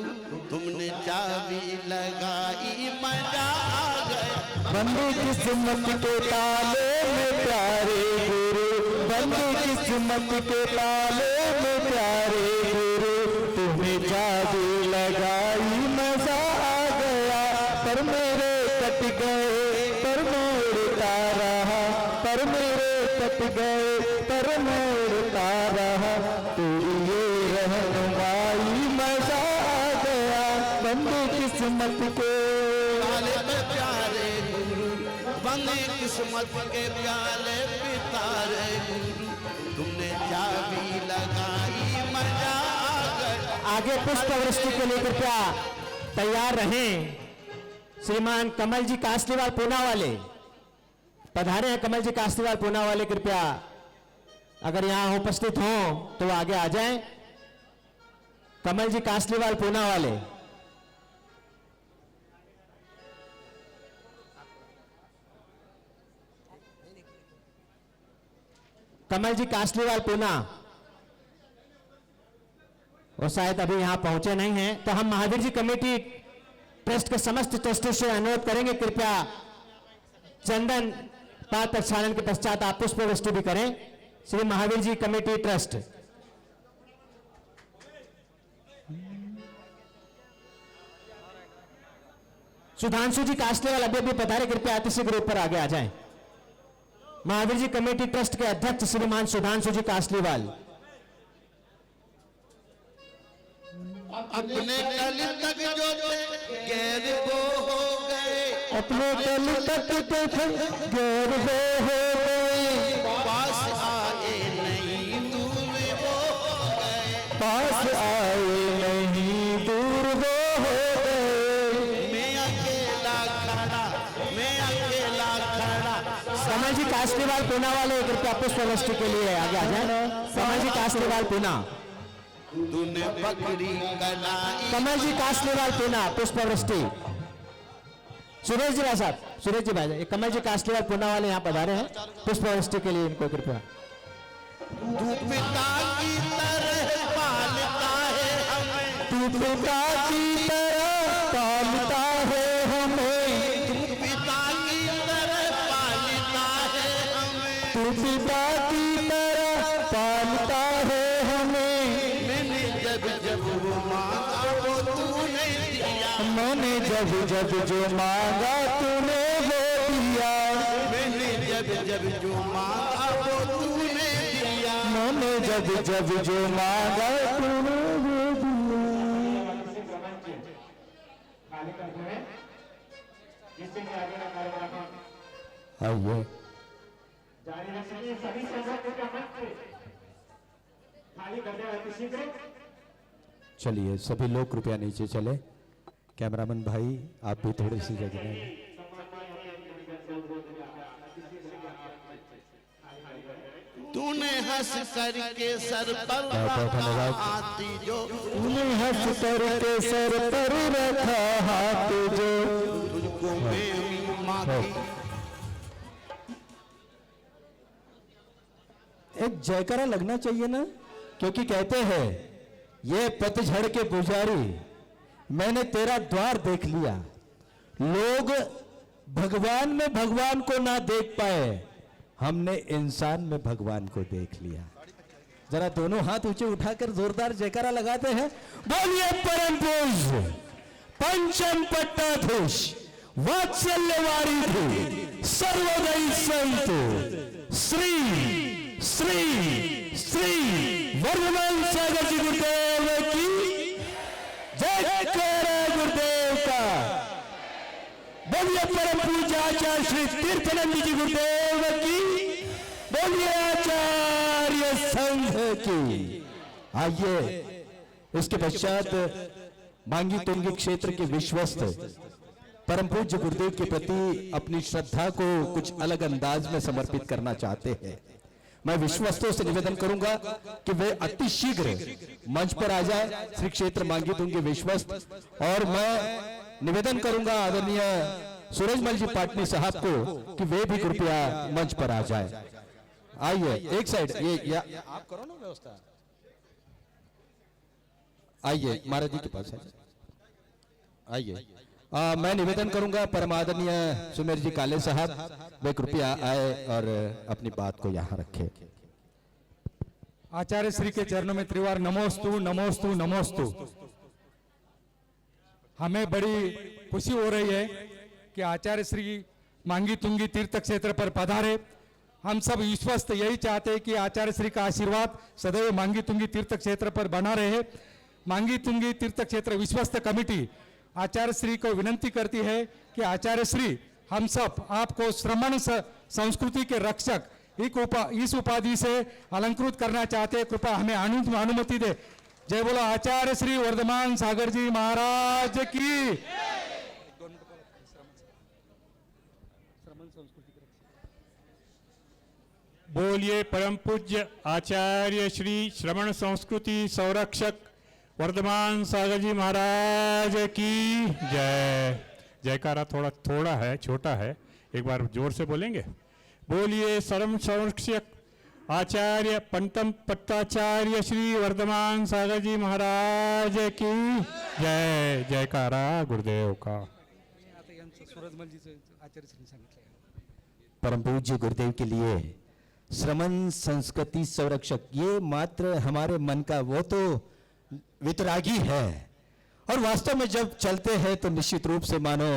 तुमने चाबी लगाई मजा आ गया। बंदी किस्मत के ताले में प्यारे गुरु, बंदी किस्मत के ताले में प्यारे गुरु, तुम्हें चाबी लगाई मजा आ गया। पर मेरे कट गए पर मोड़ता रहा, पर मेरे कट गए पर मोड़ता रहा, तेरी ये रहनुमाई मजा आ गया। बंदी किस्मत के ताले में प्यारे गुरु, बंदी किस्मत के प्याले पितारे गुरु, तुमने चाबी लगाई मजा आ गया। आगे पुष्प वृष्टि के लिए कृपया तैयार रहें। श्रीमान कमल जी कास्लीवाल पूना वाले पधारे हैं। कमल जी कास्लीवाल पूना वाले कृपया अगर यहां उपस्थित हों तो आगे आ जाएं। कमल जी कास्लीवाल पूना वाले, कमल जी कास्लीवाल पूना, वो शायद अभी यहां पहुंचे नहीं हैं। तो हम महावीर जी कमेटी ट्रस्ट के समस्त ट्रस्टी से अनुरोध करेंगे कृपया चंदन पाद प्रक्षालन के पश्चात आप पुष्प वृष्टि भी करें। Shri Mahavir ji committee trust. सुधांशु जी कास्लेवाल अभी अभी पधारे, कृपया अतिशीघ्र ऊपर आगे आ जाएं। महावीर जी कमेटी ट्रस्ट के अध्यक्ष श्रीमान सुधांशु जी कासलीवाल। अपने कल तक जो गैर वो हो गए, अपने कल तक तो थे गैर वो हो गए, पास आए नहीं दूर वो हो गए, पास आए नहीं दूर वो हो गए। मैं अकेला खड़ा, मैं अकेला खड़ा। कमल जी कासलीवाल पूना वाले कृपया पुष्पवृष्टि के लिए आगे आ जाए। कमल जी कासलीवाल पूना। तूने पकड़ी कलाई, कमल जी कासलीवाल पूना पुष्पवृष्टि। सुरेश जी भाई साहब, सुरेश जी भाई, कमल जी कासलीवाल पूना वाले यहाँ पधारे हैं पुष्पवृष्टि के लिए, इनको कृपया। तू पिता की तरह पालता है हमें, तू पिता की तरह पालता है हमें, तू पिता की तरह पालता है हमें, तू पिता की तरह पालता है हमें। मैंने जब जब वो मांगा वो तूने दिया, मैंने जब जब जो मांगा तूने वो दिया, मैंने जब जब जो मांगा वो तूने दिया, मैंने जब जब जो मांगा तूने वो दिया। आइए चलिए सभी लोग कृपया नीचे चले। कैमरामैन भाई आप भी थोड़ी सी जगह में। तूने हंस करके सर पर आती जो, तूने हंस करके सर पर रखा हाथ जो, तुझको मैं माँ की। एक जयकारा लगना चाहिए ना, क्योंकि कहते हैं ये पतझड़ के पुजारी मैंने तेरा द्वार देख लिया। लोग भगवान में भगवान को ना देख पाए, हमने इंसान में भगवान को देख लिया। जरा दोनों हाथ ऊंचे उठाकर जोरदार जयकारा लगाते हैं। बोलिए परम पूज्य पंचम पट्टाधीश वात्सल्य वारिधि सर्वोदयी संत श्री श्री श्री वर्धमान सागर जी गुरुदेव की जय करे गुरुदेव का। बोलिए परम पूज्य आचार्य श्री तीर्थानंद जी गुरुदेव की, बोलिए आचार्य संघ की। आइए इसके पश्चात मांगी तुंगी क्षेत्र के विश्वस्त परम पूज्य गुरुदेव के प्रति अपनी श्रद्धा को कुछ अलग अंदाज में समर्पित करना चाहते हैं। मैं विश्वस्तों से निवेदन करूंगा कि वे अति शीघ्र मंच पर आ जाए, श्री क्षेत्र मांगी तुंगी विश्वस्त। और मैं निवेदन करूंगा आदरणीय सूरजमल जी पाटनी साहब को कि वे भी कृपया मंच पर आ जाए। आइए एक साइड ये आप करो ना व्यवस्था। आइए महाराज जी के पास आइए। मैं निवेदन करूंगा परमादरणीय सुमेर जी काले साहब, वे कृपया आए और अपनी बात को यहाँ रखे। आचार्य श्री के चरणों में त्रिवार नमोस्तु नमोस्तु नमोस्तु। हमें बड़ी खुशी हो रही है कि आचार्य श्री मांगी तुंगी तीर्थ क्षेत्र पर पधारे। हम सब विश्वस्त यही चाहते हैं कि आचार्य श्री का आशीर्वाद सदैव मांगी तुंगी तीर्थ क्षेत्र पर बना रहे। मांगी तुंगी तीर्थ क्षेत्र विश्वस्त कमेटी आचार्य श्री को विनंती करती है कि आचार्य श्री हम सब आपको श्रमण संस्कृति के रक्षक इस उपाधि से अलंकृत करना चाहते हैं। कृपया हमें अनुमति दे। जय बोलो आचार्य श्री वर्धमान सागर जी महाराज की। बोलिए परम पूज्य आचार्य श्री श्रवण संस्कृति संरक्षक वर्धमान सागर जी महाराज की जय। जयकारा थोड़ा है, छोटा है, एक बार जोर से बोलेंगे। बोलिए श्रवण संरक्षक आचार्य पंतम पट्टाचार्य श्री वर्धमान सागर जी महाराज की जय। जयकारा गुरुदेव का। परम पूज्य गुरुदेव के लिए श्रमण संस्कृति संरक्षक, ये मात्र हमारे मन का वो तो वितरागी है, और वास्तव में जब चलते हैं तो निश्चित रूप से मानो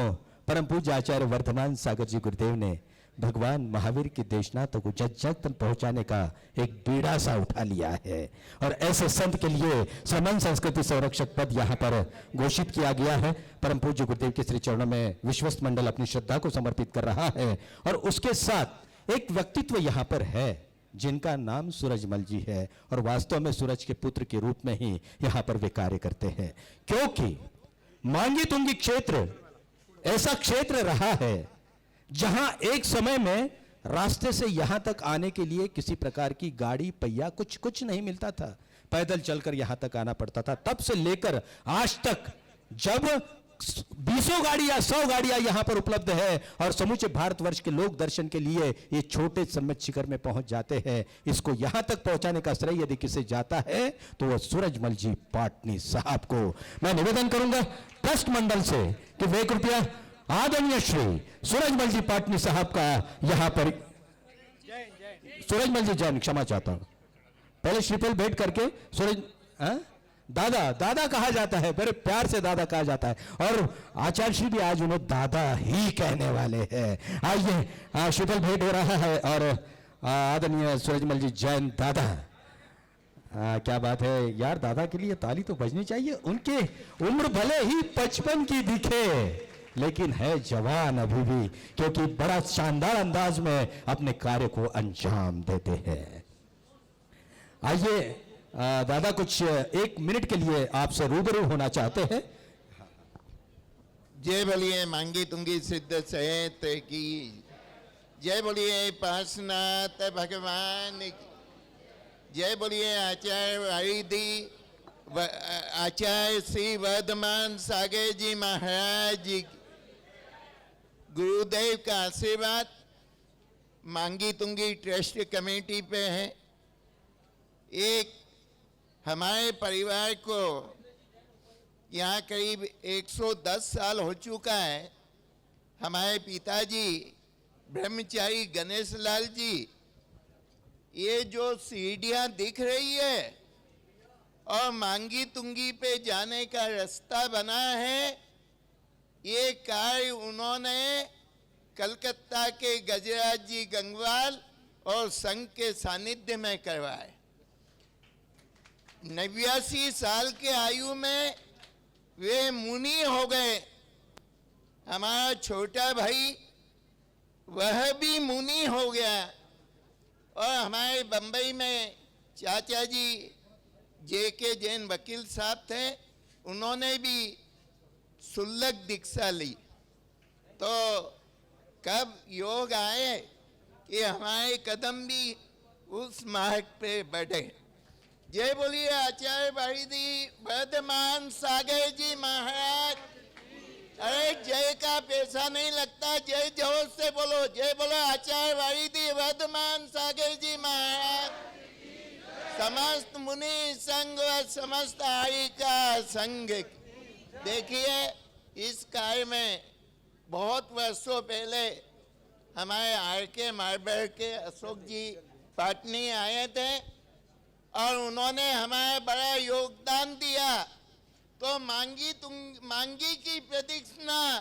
परम पूज्य आचार्य वर्धमान सागर जी गुरुदेव ने भगवान महावीर की देशनाथों को जग जग तक पहुंचाने का एक बीड़ा सा उठा लिया है। और ऐसे संत के लिए समन संस्कृति संरक्षक पद यहाँ पर घोषित किया गया है। परम पूज्य गुरुदेव के श्री चरणों में विश्वस्त मंडल अपनी श्रद्धा को समर्पित कर रहा है। और उसके साथ एक व्यक्तित्व यहाँ पर है जिनका नाम सूरजमल जी है, और वास्तव में सूरज के पुत्र के रूप में ही यहाँ पर वे कार्य करते हैं। क्योंकि मांगी तुंगी क्षेत्र ऐसा क्षेत्र रहा है जहां एक समय में रास्ते से यहां तक आने के लिए किसी प्रकार की गाड़ी पहिया कुछ नहीं मिलता था, पैदल चलकर यहां तक आना पड़ता था। तब से लेकर आज तक जब 20 गाड़ियां 100 गाड़ियां यहां पर उपलब्ध है और समूचे भारतवर्ष के लोग दर्शन के लिए ये छोटे सम्मित शिखर में पहुंच जाते हैं, इसको यहां तक पहुंचाने का श्रेय यदि किसे जाता है तो वह सूरजमल जी पाटनी साहब को मैं निवेदन करूंगा ट्रस्ट मंडल से कि वे कृपया आदरणीय श्री सूरजमल जी पाटनी साहब का यहां पर सूरजमल जी जैन क्षमा चाहता हूं, पहले श्रीफल भेंट करके सूरज दादा कहा जाता है, बड़े प्यार से दादा कहा जाता है, और आचार्य श्री भी आज उन्हें दादा ही कहने वाले हैं। आइए श्रीफल भेंट हो रहा है और आदरणीय सूरजमल जी जैन दादा, क्या बात है यार, दादा के लिए ताली तो बजनी चाहिए। उनके उम्र भले ही 55 की दिखे लेकिन है जवान अभी भी, क्योंकि बड़ा शानदार अंदाज में अपने कार्य को अंजाम देते हैं। आइए दादा कुछ 1 मिनट के लिए आपसे रूबरू होना चाहते हैं। जय बोलिए मांगी तुंगी सिद्ध सहित की जय, बोलिए पार्श्वनाथ भगवान की जय, बोलिए आचार्य वारिधि आचार्य श्री वर्धमान सागर जी महाराज जी, गुरुदेव का आशीर्वाद मांगी तुंगी ट्रस्ट कमेटी पे है। एक हमारे परिवार को यहाँ करीब 110 साल हो चुका है। हमारे पिताजी ब्रह्मचारी गणेश लाल जी, ये जो सीढ़ियाँ दिख रही है और मांगी तुंगी पे जाने का रास्ता बना है, ये कार्य उन्होंने कलकत्ता के गजराज जी गंगवाल और संघ के सानिध्य में करवाए। 89 साल के आयु में वे मुनि हो गए। हमारा छोटा भाई वह भी मुनि हो गया, और हमारे बम्बई में चाचा जी JK जैन वकील साहब थे, उन्होंने भी सुल्लक दीक्षा ली। तो कब योग आए कि हमारे कदम भी उस मार्ग पे बढ़े। जय बोलिए आचार्य वारिधि वर्धमान सागर जी महाराज। अरे जय का पैसा नहीं लगता, जय जोर से बोलो, जय बोलो आचार्य वारिधि वर्धमान सागर जी महाराज। समस्त मुनि संघ व समस्त आर्य का संघ। देखिए इस कार्य में बहुत वर्षों पहले हमारे RK मार्बर के अशोक जी पाटनी आए थे और उन्होंने हमें बड़ा योगदान दिया। तो मांगी की प्रदक्षिणा,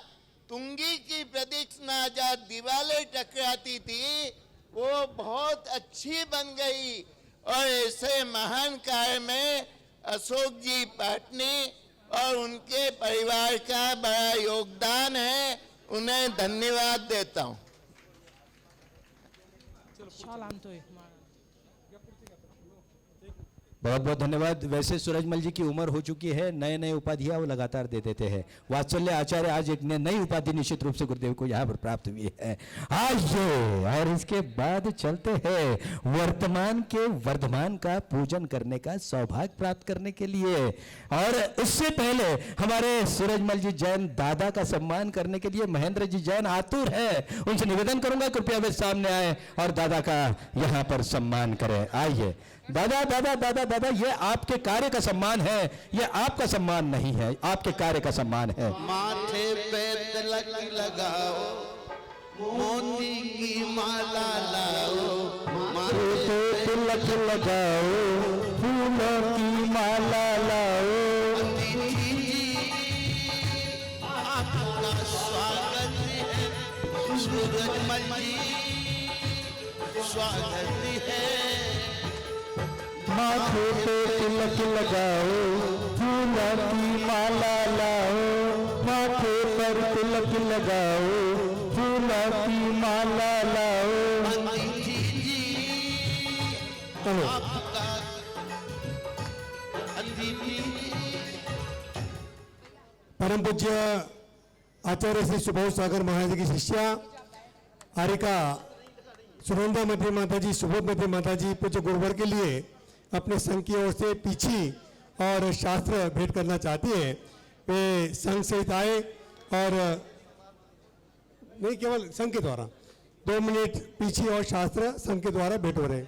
तुंगी की प्रदक्षिणा जहाँ दीवारें टकराती थी वो बहुत अच्छी बन गई। और ऐसे महान कार्य में अशोक जी पाटनी और उनके परिवार का बड़ा योगदान है, उन्हें धन्यवाद देता हूँ। बहुत बहुत धन्यवाद। वैसे सूरजमल जी की उम्र हो चुकी है, नए नए उपाधियां वो लगातार दे देते हैं। वात्सल्य आचार्य आज एक नई उपाधि निश्चित रूप से गुरुदेव को यहाँ पर प्राप्त हुई है। आइए और इसके बाद चलते हैं वर्तमान के वर्धमान का पूजन करने का सौभाग्य प्राप्त करने के लिए। और उससे पहले हमारे सूरजमल जी जैन दादा का सम्मान करने के लिए महेंद्र जी जैन आतुर है, उनसे निवेदन करूंगा कृपया वे सामने आए और दादा का यहाँ पर सम्मान करें। आइए दादा दादा दादा दादा, ये आपके कार्य का सम्मान है, ये आपका सम्मान नहीं है, आपके कार्य का सम्मान है। माथे पे तिलक लगाओ, मोती की माला लाओ, माथे पे तिलक लगाओ, फूलों की माला लाओ। आपका स्वागत है सूरजमल जी। स्वागत है। माथे पे तिलक लगाओ, फूलों की माला लाओ, माथे पर तिलक लगाओ, फूलों की माला लाओ। परम पूज्य आचार्य श्री सुबोध सागर महाराज की शिष्या आरिका सुनंदा मैत्री माता जी, सुबोध मैत्री माता जी पूज्य गुरुवर के लिए अपने संघ की ओर से पीछी और शास्त्र भेंट करना चाहती है। वे संघ सहित आए और नहीं केवल संघ के द्वारा 2 मिनट पीछी और शास्त्र संघ के द्वारा भेंट हो रहे।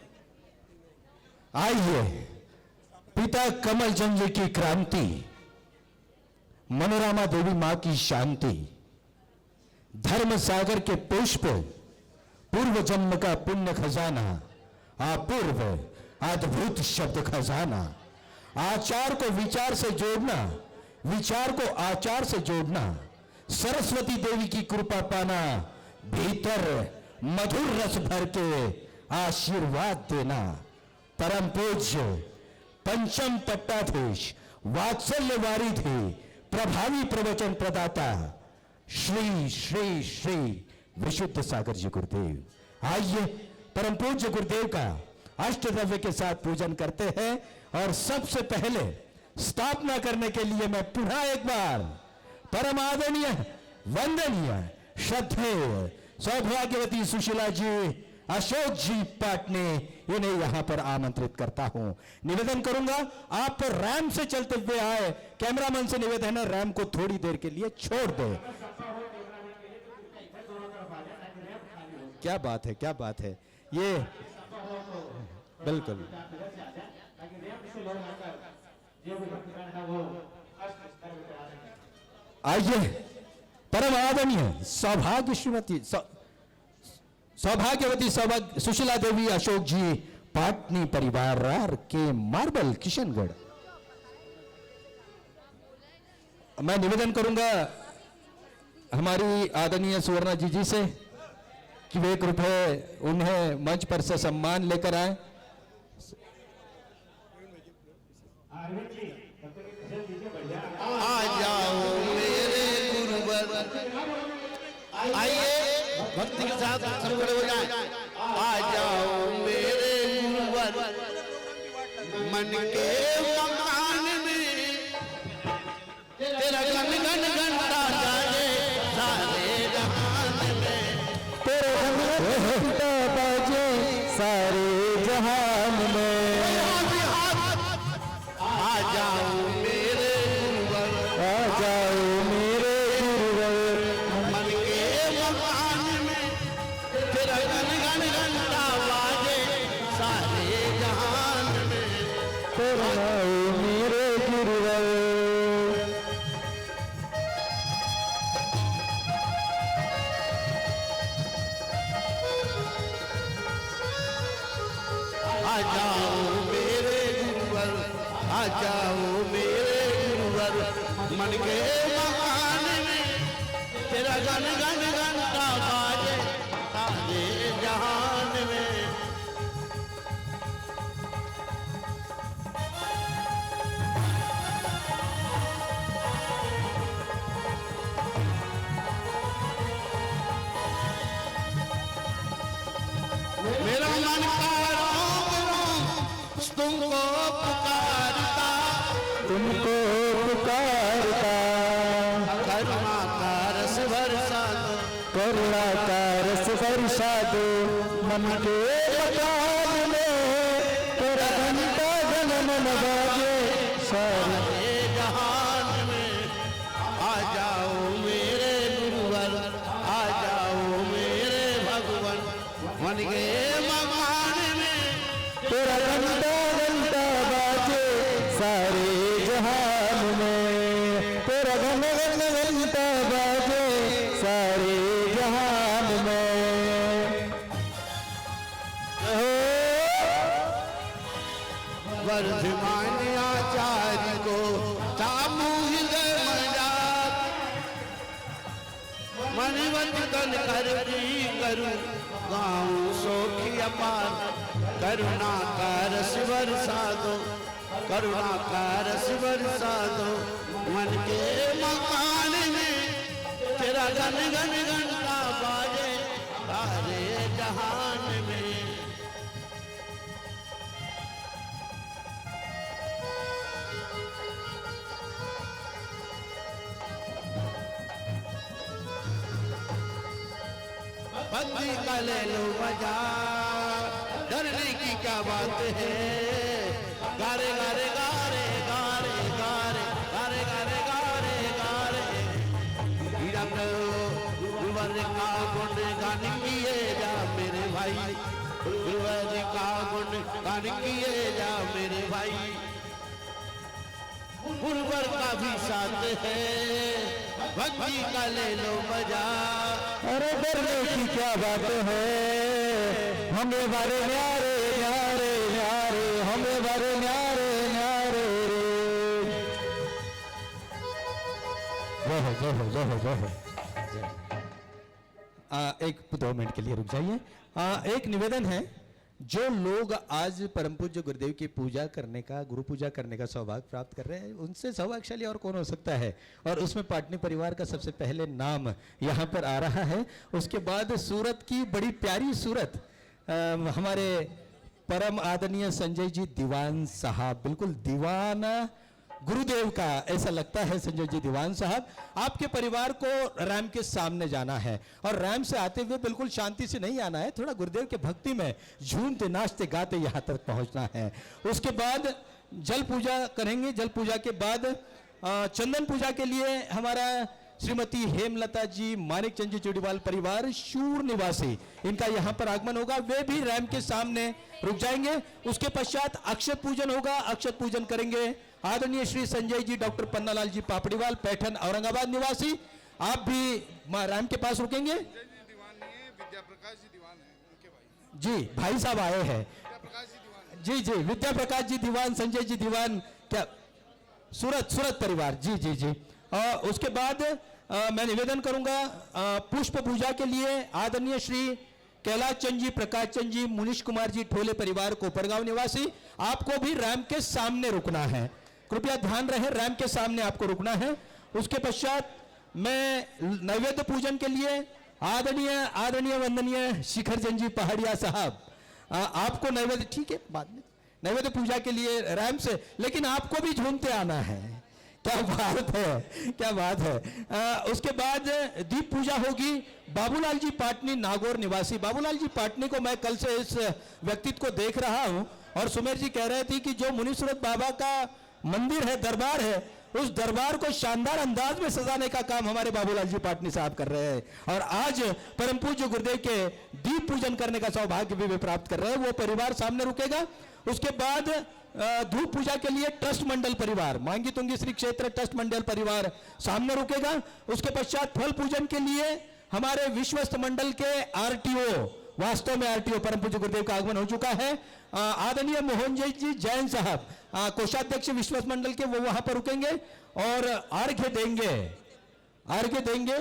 आइए, पिता कमल चंद्र की क्रांति, मनोरमा देवी मां की शांति, धर्म सागर के पुष्प, पूर्व जन्म का पुण्य खजाना, अपूर्व अद्भुत शब्द खजाना, आचार को विचार से जोड़ना, विचार को आचार से जोड़ना, सरस्वती देवी की कृपा पाना, भीतर मधुर रस भर के आशीर्वाद देना। परम पूज्य पंचम पट्टाधीश वात्सल्य वारिधि प्रभावी प्रवचन प्रदाता श्री श्री श्री विशुद्ध सागर जी गुरुदेव। आइए परम पूज्य गुरुदेव का अष्टद्रव्य के साथ पूजन करते हैं। और सबसे पहले स्थापना करने के लिए मैं पुनः एक बार परम आदरणीय, वंदनीय, श्रद्धेय सौभाग्यवती सुशीला जी, अशोक जी पाटने, इन्हें यहां पर आमंत्रित करता हूं। निवेदन करूंगा आप रैंप से चलते हुए आए। कैमरामैन से निवेदन है रैंप को थोड़ी देर के लिए छोड़ दे। क्या बात है, क्या बात है, ये बिल्कुल। आइए परम आदरणीय सौभाग्यवती सुशीला देवी अशोक जी पाटनी परिवार के मार्बल किशनगढ़। मैं निवेदन करूंगा हमारी आदरणीय सुवर्णा जी से कि वे कृपया उन्हें मंच पर से सम्मान लेकर आए। आ जाओ मेरे गुरुवर, आइए भक्ति के साथ सब खड़े हो जाएं। आ जाओ मेरे गुरुवर, मन के मकान में तेरा गन गन घंटा जाए सारे जहान में, तेरा घंटा बाजे सारे जहान में। आ जाओ मेरे गुरुवर, आ जाओ मेरे गुरुवर, मन के मकान में तेरा गन गन घंटा बाजे सारे जहान में, तेरा मेरे गुरुवर। आ जाओ मेरे गुरुवर, आ जाओ मेरे गुरुवर, मन के मकान में तेरा गन गन घंटा बाजे सारे जहान में। मेरा मन का रोम रोम तुमको पुकारता, तुमको पुकारता, करुणा का रस बरसा दो, करुणा का रस बरसा दो, मन के मकान में तेरा घंटा गगन बाजे सारे जहान में। आ जाओ मेरे गुरुवर, आ जाओ मेरे भगवान, मन के मकान में तेरा घंटा घंटा बाजे सारे जहान में, तेरा घंटा बाजे सारे जहान में। वर्धमान आचार्य को सामूहिक मजाक, मणिवत कन कर भी करूं गाँव सोखी अपार करुणा का रस बरसा दो, करुणा का रस बरसा दो। मन के मकान में तेरा गन गन घंटा बाजे सारे जहान में। बंदी का ले लो मजा, डरने की क्या बात है। गारे गारे गारे गारे गारे गारे गारे गारे गारे हीरा गुलवर का गुण गान किए जा मेरे भाई, गुलवर का गुण गान किए जा मेरे भाई। गुलवर का भी साथ है, भक्ति का ले लो मजा। अरे डरने की क्या बात है, हमें बारे न्यारे न्यारे न्यारे, हमें बारे न्यारे न्यारे रे। जय हो जय हो जय हो। एक 2 मिनट के लिए रुक जाइए। एक निवेदन है, जो लोग आज परम पूज्य गुरुदेव की पूजा करने का, गुरु पूजा करने का सौभाग्य प्राप्त कर रहे हैं, उनसे सौभाग्यशाली और कौन हो सकता है। और उसमें पाटनी परिवार का सबसे पहले नाम यहाँ पर आ रहा है। उसके बाद सूरत की बड़ी प्यारी सूरत, हमारे परम आदरणीय संजय जी दीवान साहब, बिल्कुल दीवान गुरुदेव का ऐसा लगता है। संजय जी दीवान साहब, आपके परिवार को रैम के सामने जाना है और रैम से आते हुए बिल्कुल शांति से नहीं आना है, थोड़ा गुरुदेव के भक्ति में झूमते नाचते गाते यहाँ तक पहुँचना है। उसके बाद जल पूजा करेंगे। जल पूजा के बाद चंदन पूजा के लिए हमारा श्रीमती हेमलता जी मानिक चंद जी चुड़ीवाल परिवार शूर निवासी, इनका यहाँ पर आगमन होगा। वे भी रैम के सामने रुक जाएंगे। उसके पश्चात अक्षत पूजन होगा। अक्षत पूजन करेंगे आदरणीय श्री संजय जी डॉक्टर पन्नालाल जी पापड़ीवाल, पैठन औरंगाबाद निवासी। आप भी रैम के पास रुकेंगे। जी भाई साहब आए हैं। जी जी, विद्या प्रकाश जी दीवान, संजय जी दीवान, क्या सूरत परिवार। जी जी जी। उसके बाद मैं निवेदन करूंगा पुष्प पूजा के लिए आदरणीय श्री कैलाश चंद जी, प्रकाश चंद जी, मुनीश कुमार जी ठोले परिवार, कोपरगांव निवासी। आपको भी रैम के सामने रुकना है, कृपया ध्यान रहे, रैम के सामने आपको रुकना है। उसके पश्चात मैं नैवेद्य पूजन के लिए आदरणीय वंदनीय शिखर चंद जी पहाड़िया साहब, आपको नैवेद्य, ठीक है बाद में नैवेद्य पूजा के लिए रैम से, लेकिन आपको भी झूमते आना है। क्या बात है, क्या बात है। उसके बाद दीप पूजा होगी। बाबूलाल जी पाटनी नागौर निवासी। बाबूलाल जी पाटनी को मैं कल से इस व्यक्तित्व को देख रहा हूं और सुमेर जी कह रहे थे कि जो मुनीश्वरत बाबा का मंदिर है, दरबार है, उस दरबार को शानदार अंदाज में सजाने का काम हमारे बाबूलाल जी पाटनी साहब कर रहे हैं और आज परम पूज्य गुरुदेव के दीप पूजन करने का सौभाग्य भी वे प्राप्त कर रहे हैं। वो परिवार सामने रुकेगा। उसके बाद धूप पूजा के लिए ट्रस्ट मंडल परिवार, मांगी तुंगी श्री क्षेत्र ट्रस्ट मंडल परिवार सामने रुकेगा। उसके पश्चात फल पूजन के लिए हमारे विश्वस्त मंडल के आरटीओ, वास्तव में आरटीओ परम पूज्य गुरुदेव का आगमन हो चुका है, आदरणीय मोहन जी जैन साहब, कोषाध्यक्ष विश्वस्त मंडल के, वो वहां पर रुकेंगे और अर्घ्य देंगे।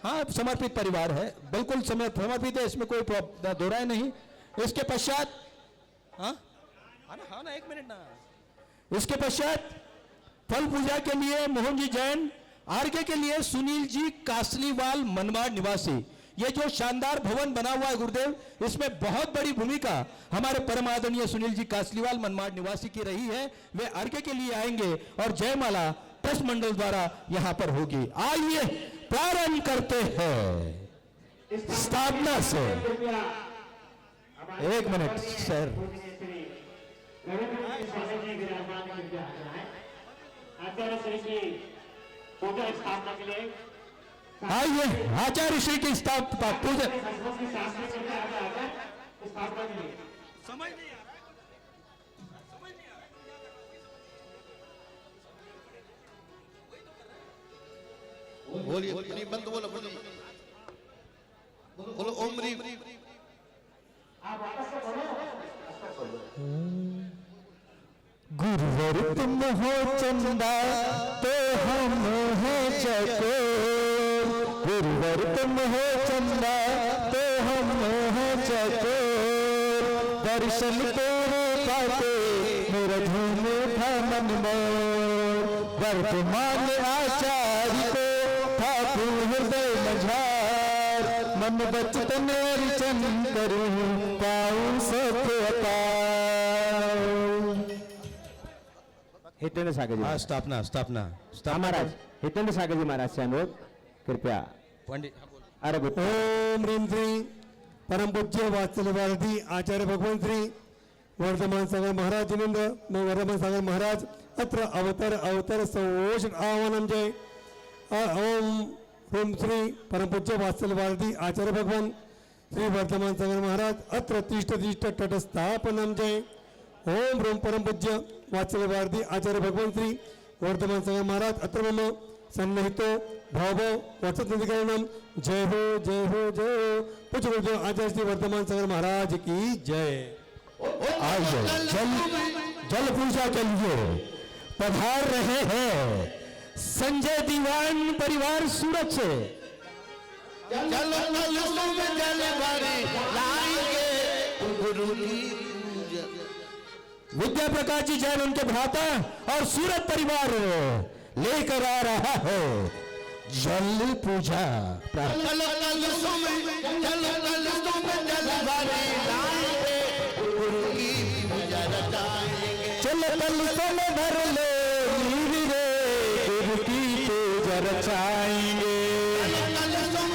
हाँ, समर्पित परिवार है, बिल्कुल समर्पित है, इसमें कोई दो राय नहीं। इसके पश्चात हाँ ना, एक मिनट ना। इसके पश्चात फल पूजा के लिए मोहन जी जैन, आर्घ्य के लिए सुनील जी कासलीवाल मनमाड़ निवासी। ये जो शानदार भवन बना हुआ है गुरुदेव, इसमें बहुत बड़ी भूमिका हमारे परम आदरणीय सुनील जी कासलीवाल मनमाड़ निवासी की रही है। वे अर्घ्य के लिए आएंगे और जयमाला ट्रस्ट मंडल द्वारा यहां पर होगी। आइए प्रारंभ करते हैं स्थापना से। एक मिनट सर, आइए आचार्य श्री की स्थापना पूजा। समझ नहीं आ रहा, बोलिए, बंद बोलो, बोलो ओम री। गुरुवर तुम हो चंदा तो हम हैं चकोर, गुरुवर तुम हो चंदा तो हम हो चकोर, दर्शन तेरे पाते मेरा झूम उठा मन मोर। वर्तमान आचार्य को ठाकुर हृदय मझार, मन बचत निर्चन करूं पाऊं सुख अपार। हितेंद्र सागर जी स्थापना स्थापना महाराज, हितेंद्र सागर जी महाराज से अनुरोध कृपया। पंडित अरे ओम ह्रीं श्री परम पूज्य वात्सल्य भारती आचार्य भगवान श्री वर्धमान सागर महाराज जिनेन्द्र वर्धमान सागर महाराज अत्र अवतर अवतर संवोषण आह्वानम जय। ओम ह्रीं श्री परम पूज्य वात्सल्य भारती आचार्य भगवान श्री वर्धमान सागर महाराज अत्र तिष्ठ तिष्ठ तटस्थापनम जय। ओम ह्रीं परम पूज्य वात्सल्य भारती आचार्य भगवान श्री वर्धमान सागर महाराज अत्र मम सन्निहितो भाव वचनधिकरणम जय हो जय हो जय हो। पूज्य गुरुदेव आचार्य श्री वर्धमान सागर महाराज की जय। आइए जल पूजा के लिए पधार रहे हैं संजय दीवान परिवार सूरत से। चलो चलो में जल भरे लाएंगे गुरु की पूजा। विद्या प्रकाश जी जैन उनके भ्राता और सूरत परिवार लेकर आ रहा है जल पूजा। चलो चलो में जल भरे लाएंगे गुरु की पूजा रचाएंगे। चल कलशों में भर लो नीर रे गुरु की पूजा रचाएंगे। कलशों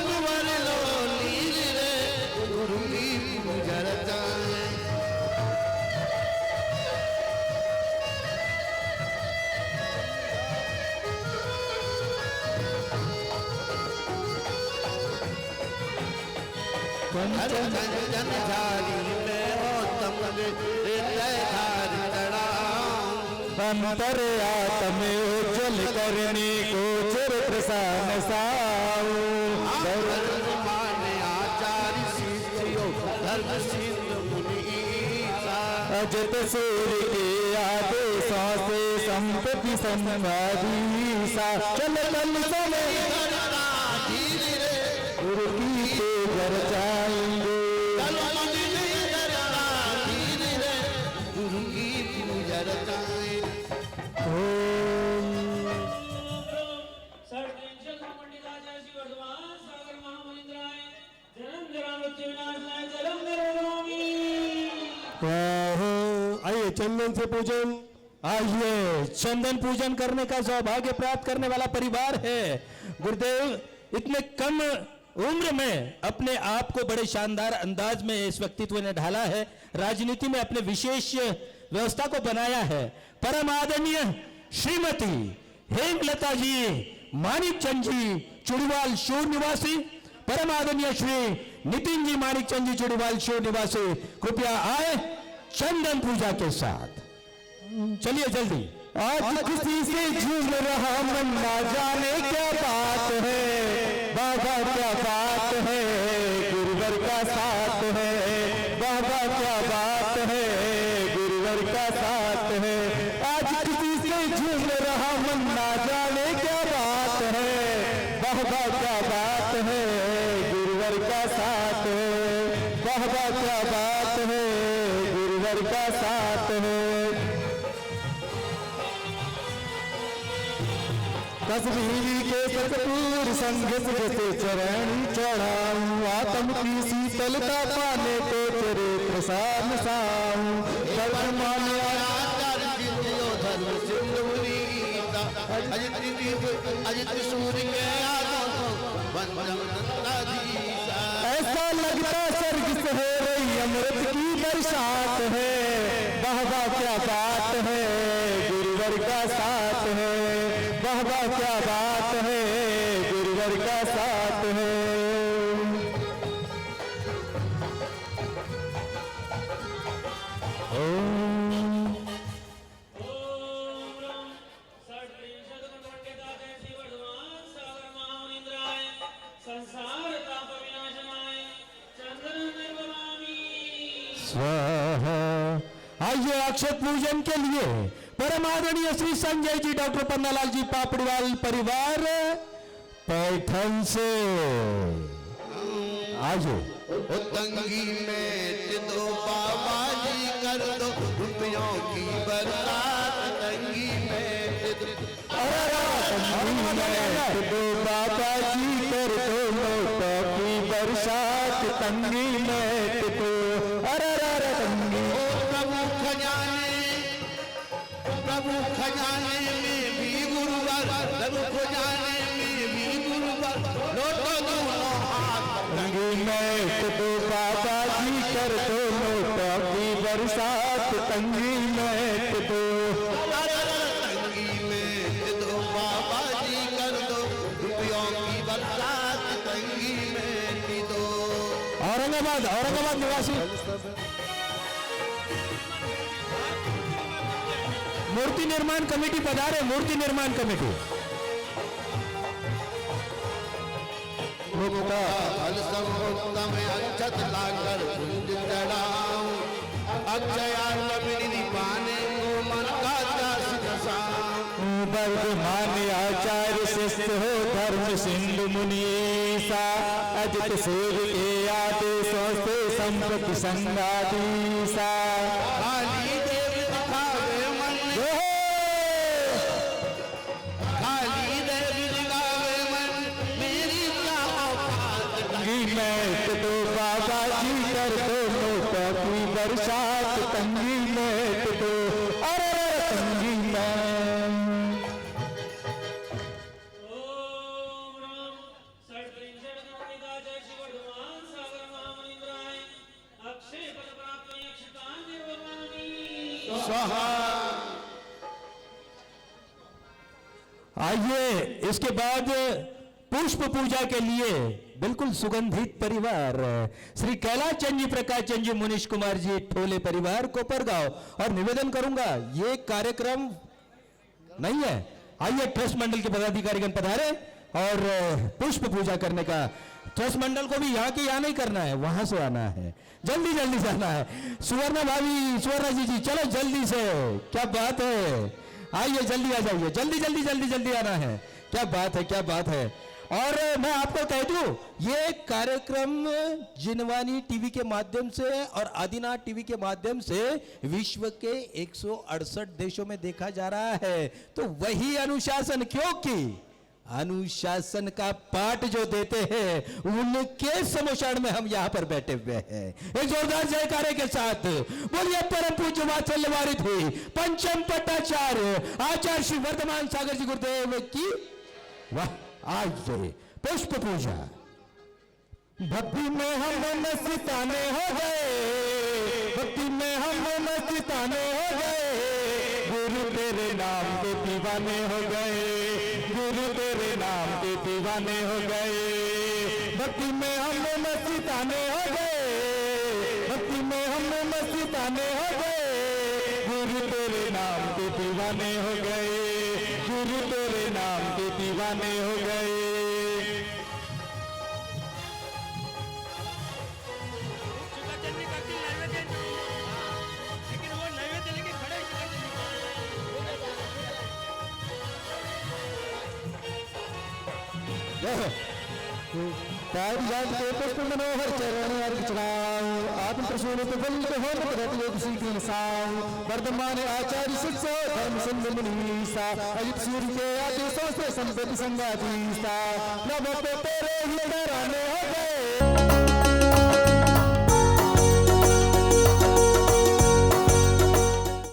में भर लो नीर रे गुरु की पूजा रचाएंगे। जन झारी में उत्तम धारी अंतर आत्म उज्जवल करने को चिर प्रसाद साऊ। आचार्य शिष्यो धर्म सिंधु मुनीसा। अजत सूर्य के आदेशों से संपत्ति संवादीसा। चल कलशों में गुरु की पूजा रचाएंगे। गुरु की पूजा रचाएंगे। आइए चंदन से पूजन। आइए चंदन पूजन करने का सौभाग्य प्राप्त करने वाला परिवार है। गुरुदेव इतने कम उम्र में अपने आप को बड़े शानदार अंदाज में इस व्यक्तित्व ने ढाला है, राजनीति में अपने विशेष व्यवस्था को बनाया है। परम आदरणीय श्रीमती हेमलता जी मानिक चंद जी चुड़ीवाल शोर निवासी, परम आदरणीय श्री नितिन जी मानिक चंद जी चुड़ीवाल शोर निवासी, कृपया आए चंदन पूजा के साथ। चलिए जल्दी। आज किसी से झूम रहा मन ना जाने क्या बात है, बाबा क्या बात है गुरुवर का साथ है, बाबा क्या बात है गुरुवर का साथ है। आज किसी से झूम रहा मन ना जाने क्या बात है, बाबा क्या बात है गुरुवर का साथ है, बाबा क्या बात है गुरुवर का साथ है। तस्वीर के सतपुर संग से चरण चढ़ाऊं, आत्म की शीतलता पाने को तेरे प्रसाद साऊं। ऐसा लगता स्वर्ग से हो रही अमृत की बरसात है, बाबा क्या बात है गुरुवर का साथ है, बाबा क्या बात है गुरुवर का साथ है। स्वाहा। आइए अक्षत पूजन के लिए परम आदरणीय श्री संजय जी डॉक्टर पन्नालाल जी पापड़ीवाल परिवार पैठन से आजो तंगी में दो बाबा जी कर दो रुपयों की बरसात तंगी में दो बाबा जी कर दो नोटों की बरसात तंगी में दो अरे तंगी प्रभु खजाने में भी गुरुवर प्रभु खजाने में भी गुरुवर लौटो दोनों हाथ तंगी में दो बाबा जी कर दो नोटों की बरसात तंगी में दो तंगी में दो बाबा जी कर दो रुपयों की बरसात तंगी में दो। औरंगाबाद निवासी मूर्ति निर्माण कमेटी पधारे। मूर्ति निर्माण कमेटी फल सर्वोत्तम अक्षत लाकर कुंज चढ़ाऊं अक्षयार्थ पाने को मन का दास दसाऊं। वर्धमान आचार्य शिष्य हो धर्म सिंधु मुनीसा अजित सेव के आदेशों से संपत्ति संगादीसा खाली देव दिखावे मन खाली देव दिखावे मन मेरी क्या औकात तंगी में दो बाबा जी कर दो नोटों की बरसात तंगी में दो अरे तंगी में आइए इसके बाद पुष्प पूजा के लिए बिल्कुल सुगंधित परिवार श्री कैलाश चंद जी, प्रकाश चंद जी, मुनीश कुमार जी, ठोले परिवार कोपरगांव। और निवेदन करूंगा ये कार्यक्रम नहीं है, आइए ट्रस्ट मंडल के पदाधिकारीगण पधारे और पुष्प पूजा करने का। ट्रस्ट मंडल को भी यहाँ के यहाँ नहीं करना है, वहां से आना है, जल्दी जल्दी से आना है। सुवर्णा भाभी, सुवर्णा जी, चलो जल्दी से, क्या बात है, आइए जल्दी आ जाइए, जल्दी जल्दी जल्दी जल्दी आना है, क्या बात है, क्या बात है। और मैं आपको कह दूं ये कार्यक्रम जिनवानी टीवी के माध्यम से और आदिनाथ टीवी के माध्यम से विश्व के 168 देशों में देखा जा रहा है। तो वही अनुशासन, क्योंकि अनुशासन का पाठ जो देते हैं उनके समोषण में हम यहाँ पर बैठे हुए हैं। एक जोरदार जयकारे के साथ बोलिए परम पूज्य वात्सल्य वारिधि पंचम पट्टाचार्य आचार्य श्री वर्धमान सागर जी गुरुदेव की। वाह, आज से पुष्प पूजा भक्ति में हम मस्ताने हो गए, भक्ति में हम मस्ताने हो गए, गुरु तेरे नाम के दीवाने हो गए, गुरु तेरे नाम के दीवाने हो गए, भक्ति में हम मस्ताने हो गए, भक्ति में हम मस्ताने हो गए, गुरु तेरे नाम के दीवाने हो गए, गुरु तेरे नाम के दीवाने हो गए। पुष्प मनोहर चरण अर्चनाओ आप प्रसून वर्धमान आचार्य शिष्य धर्म सिंधु मुनीसा अजित सूर्य के आदेशों से संपत्ति संगाधीसा नव तेरे ही डराने हो गए।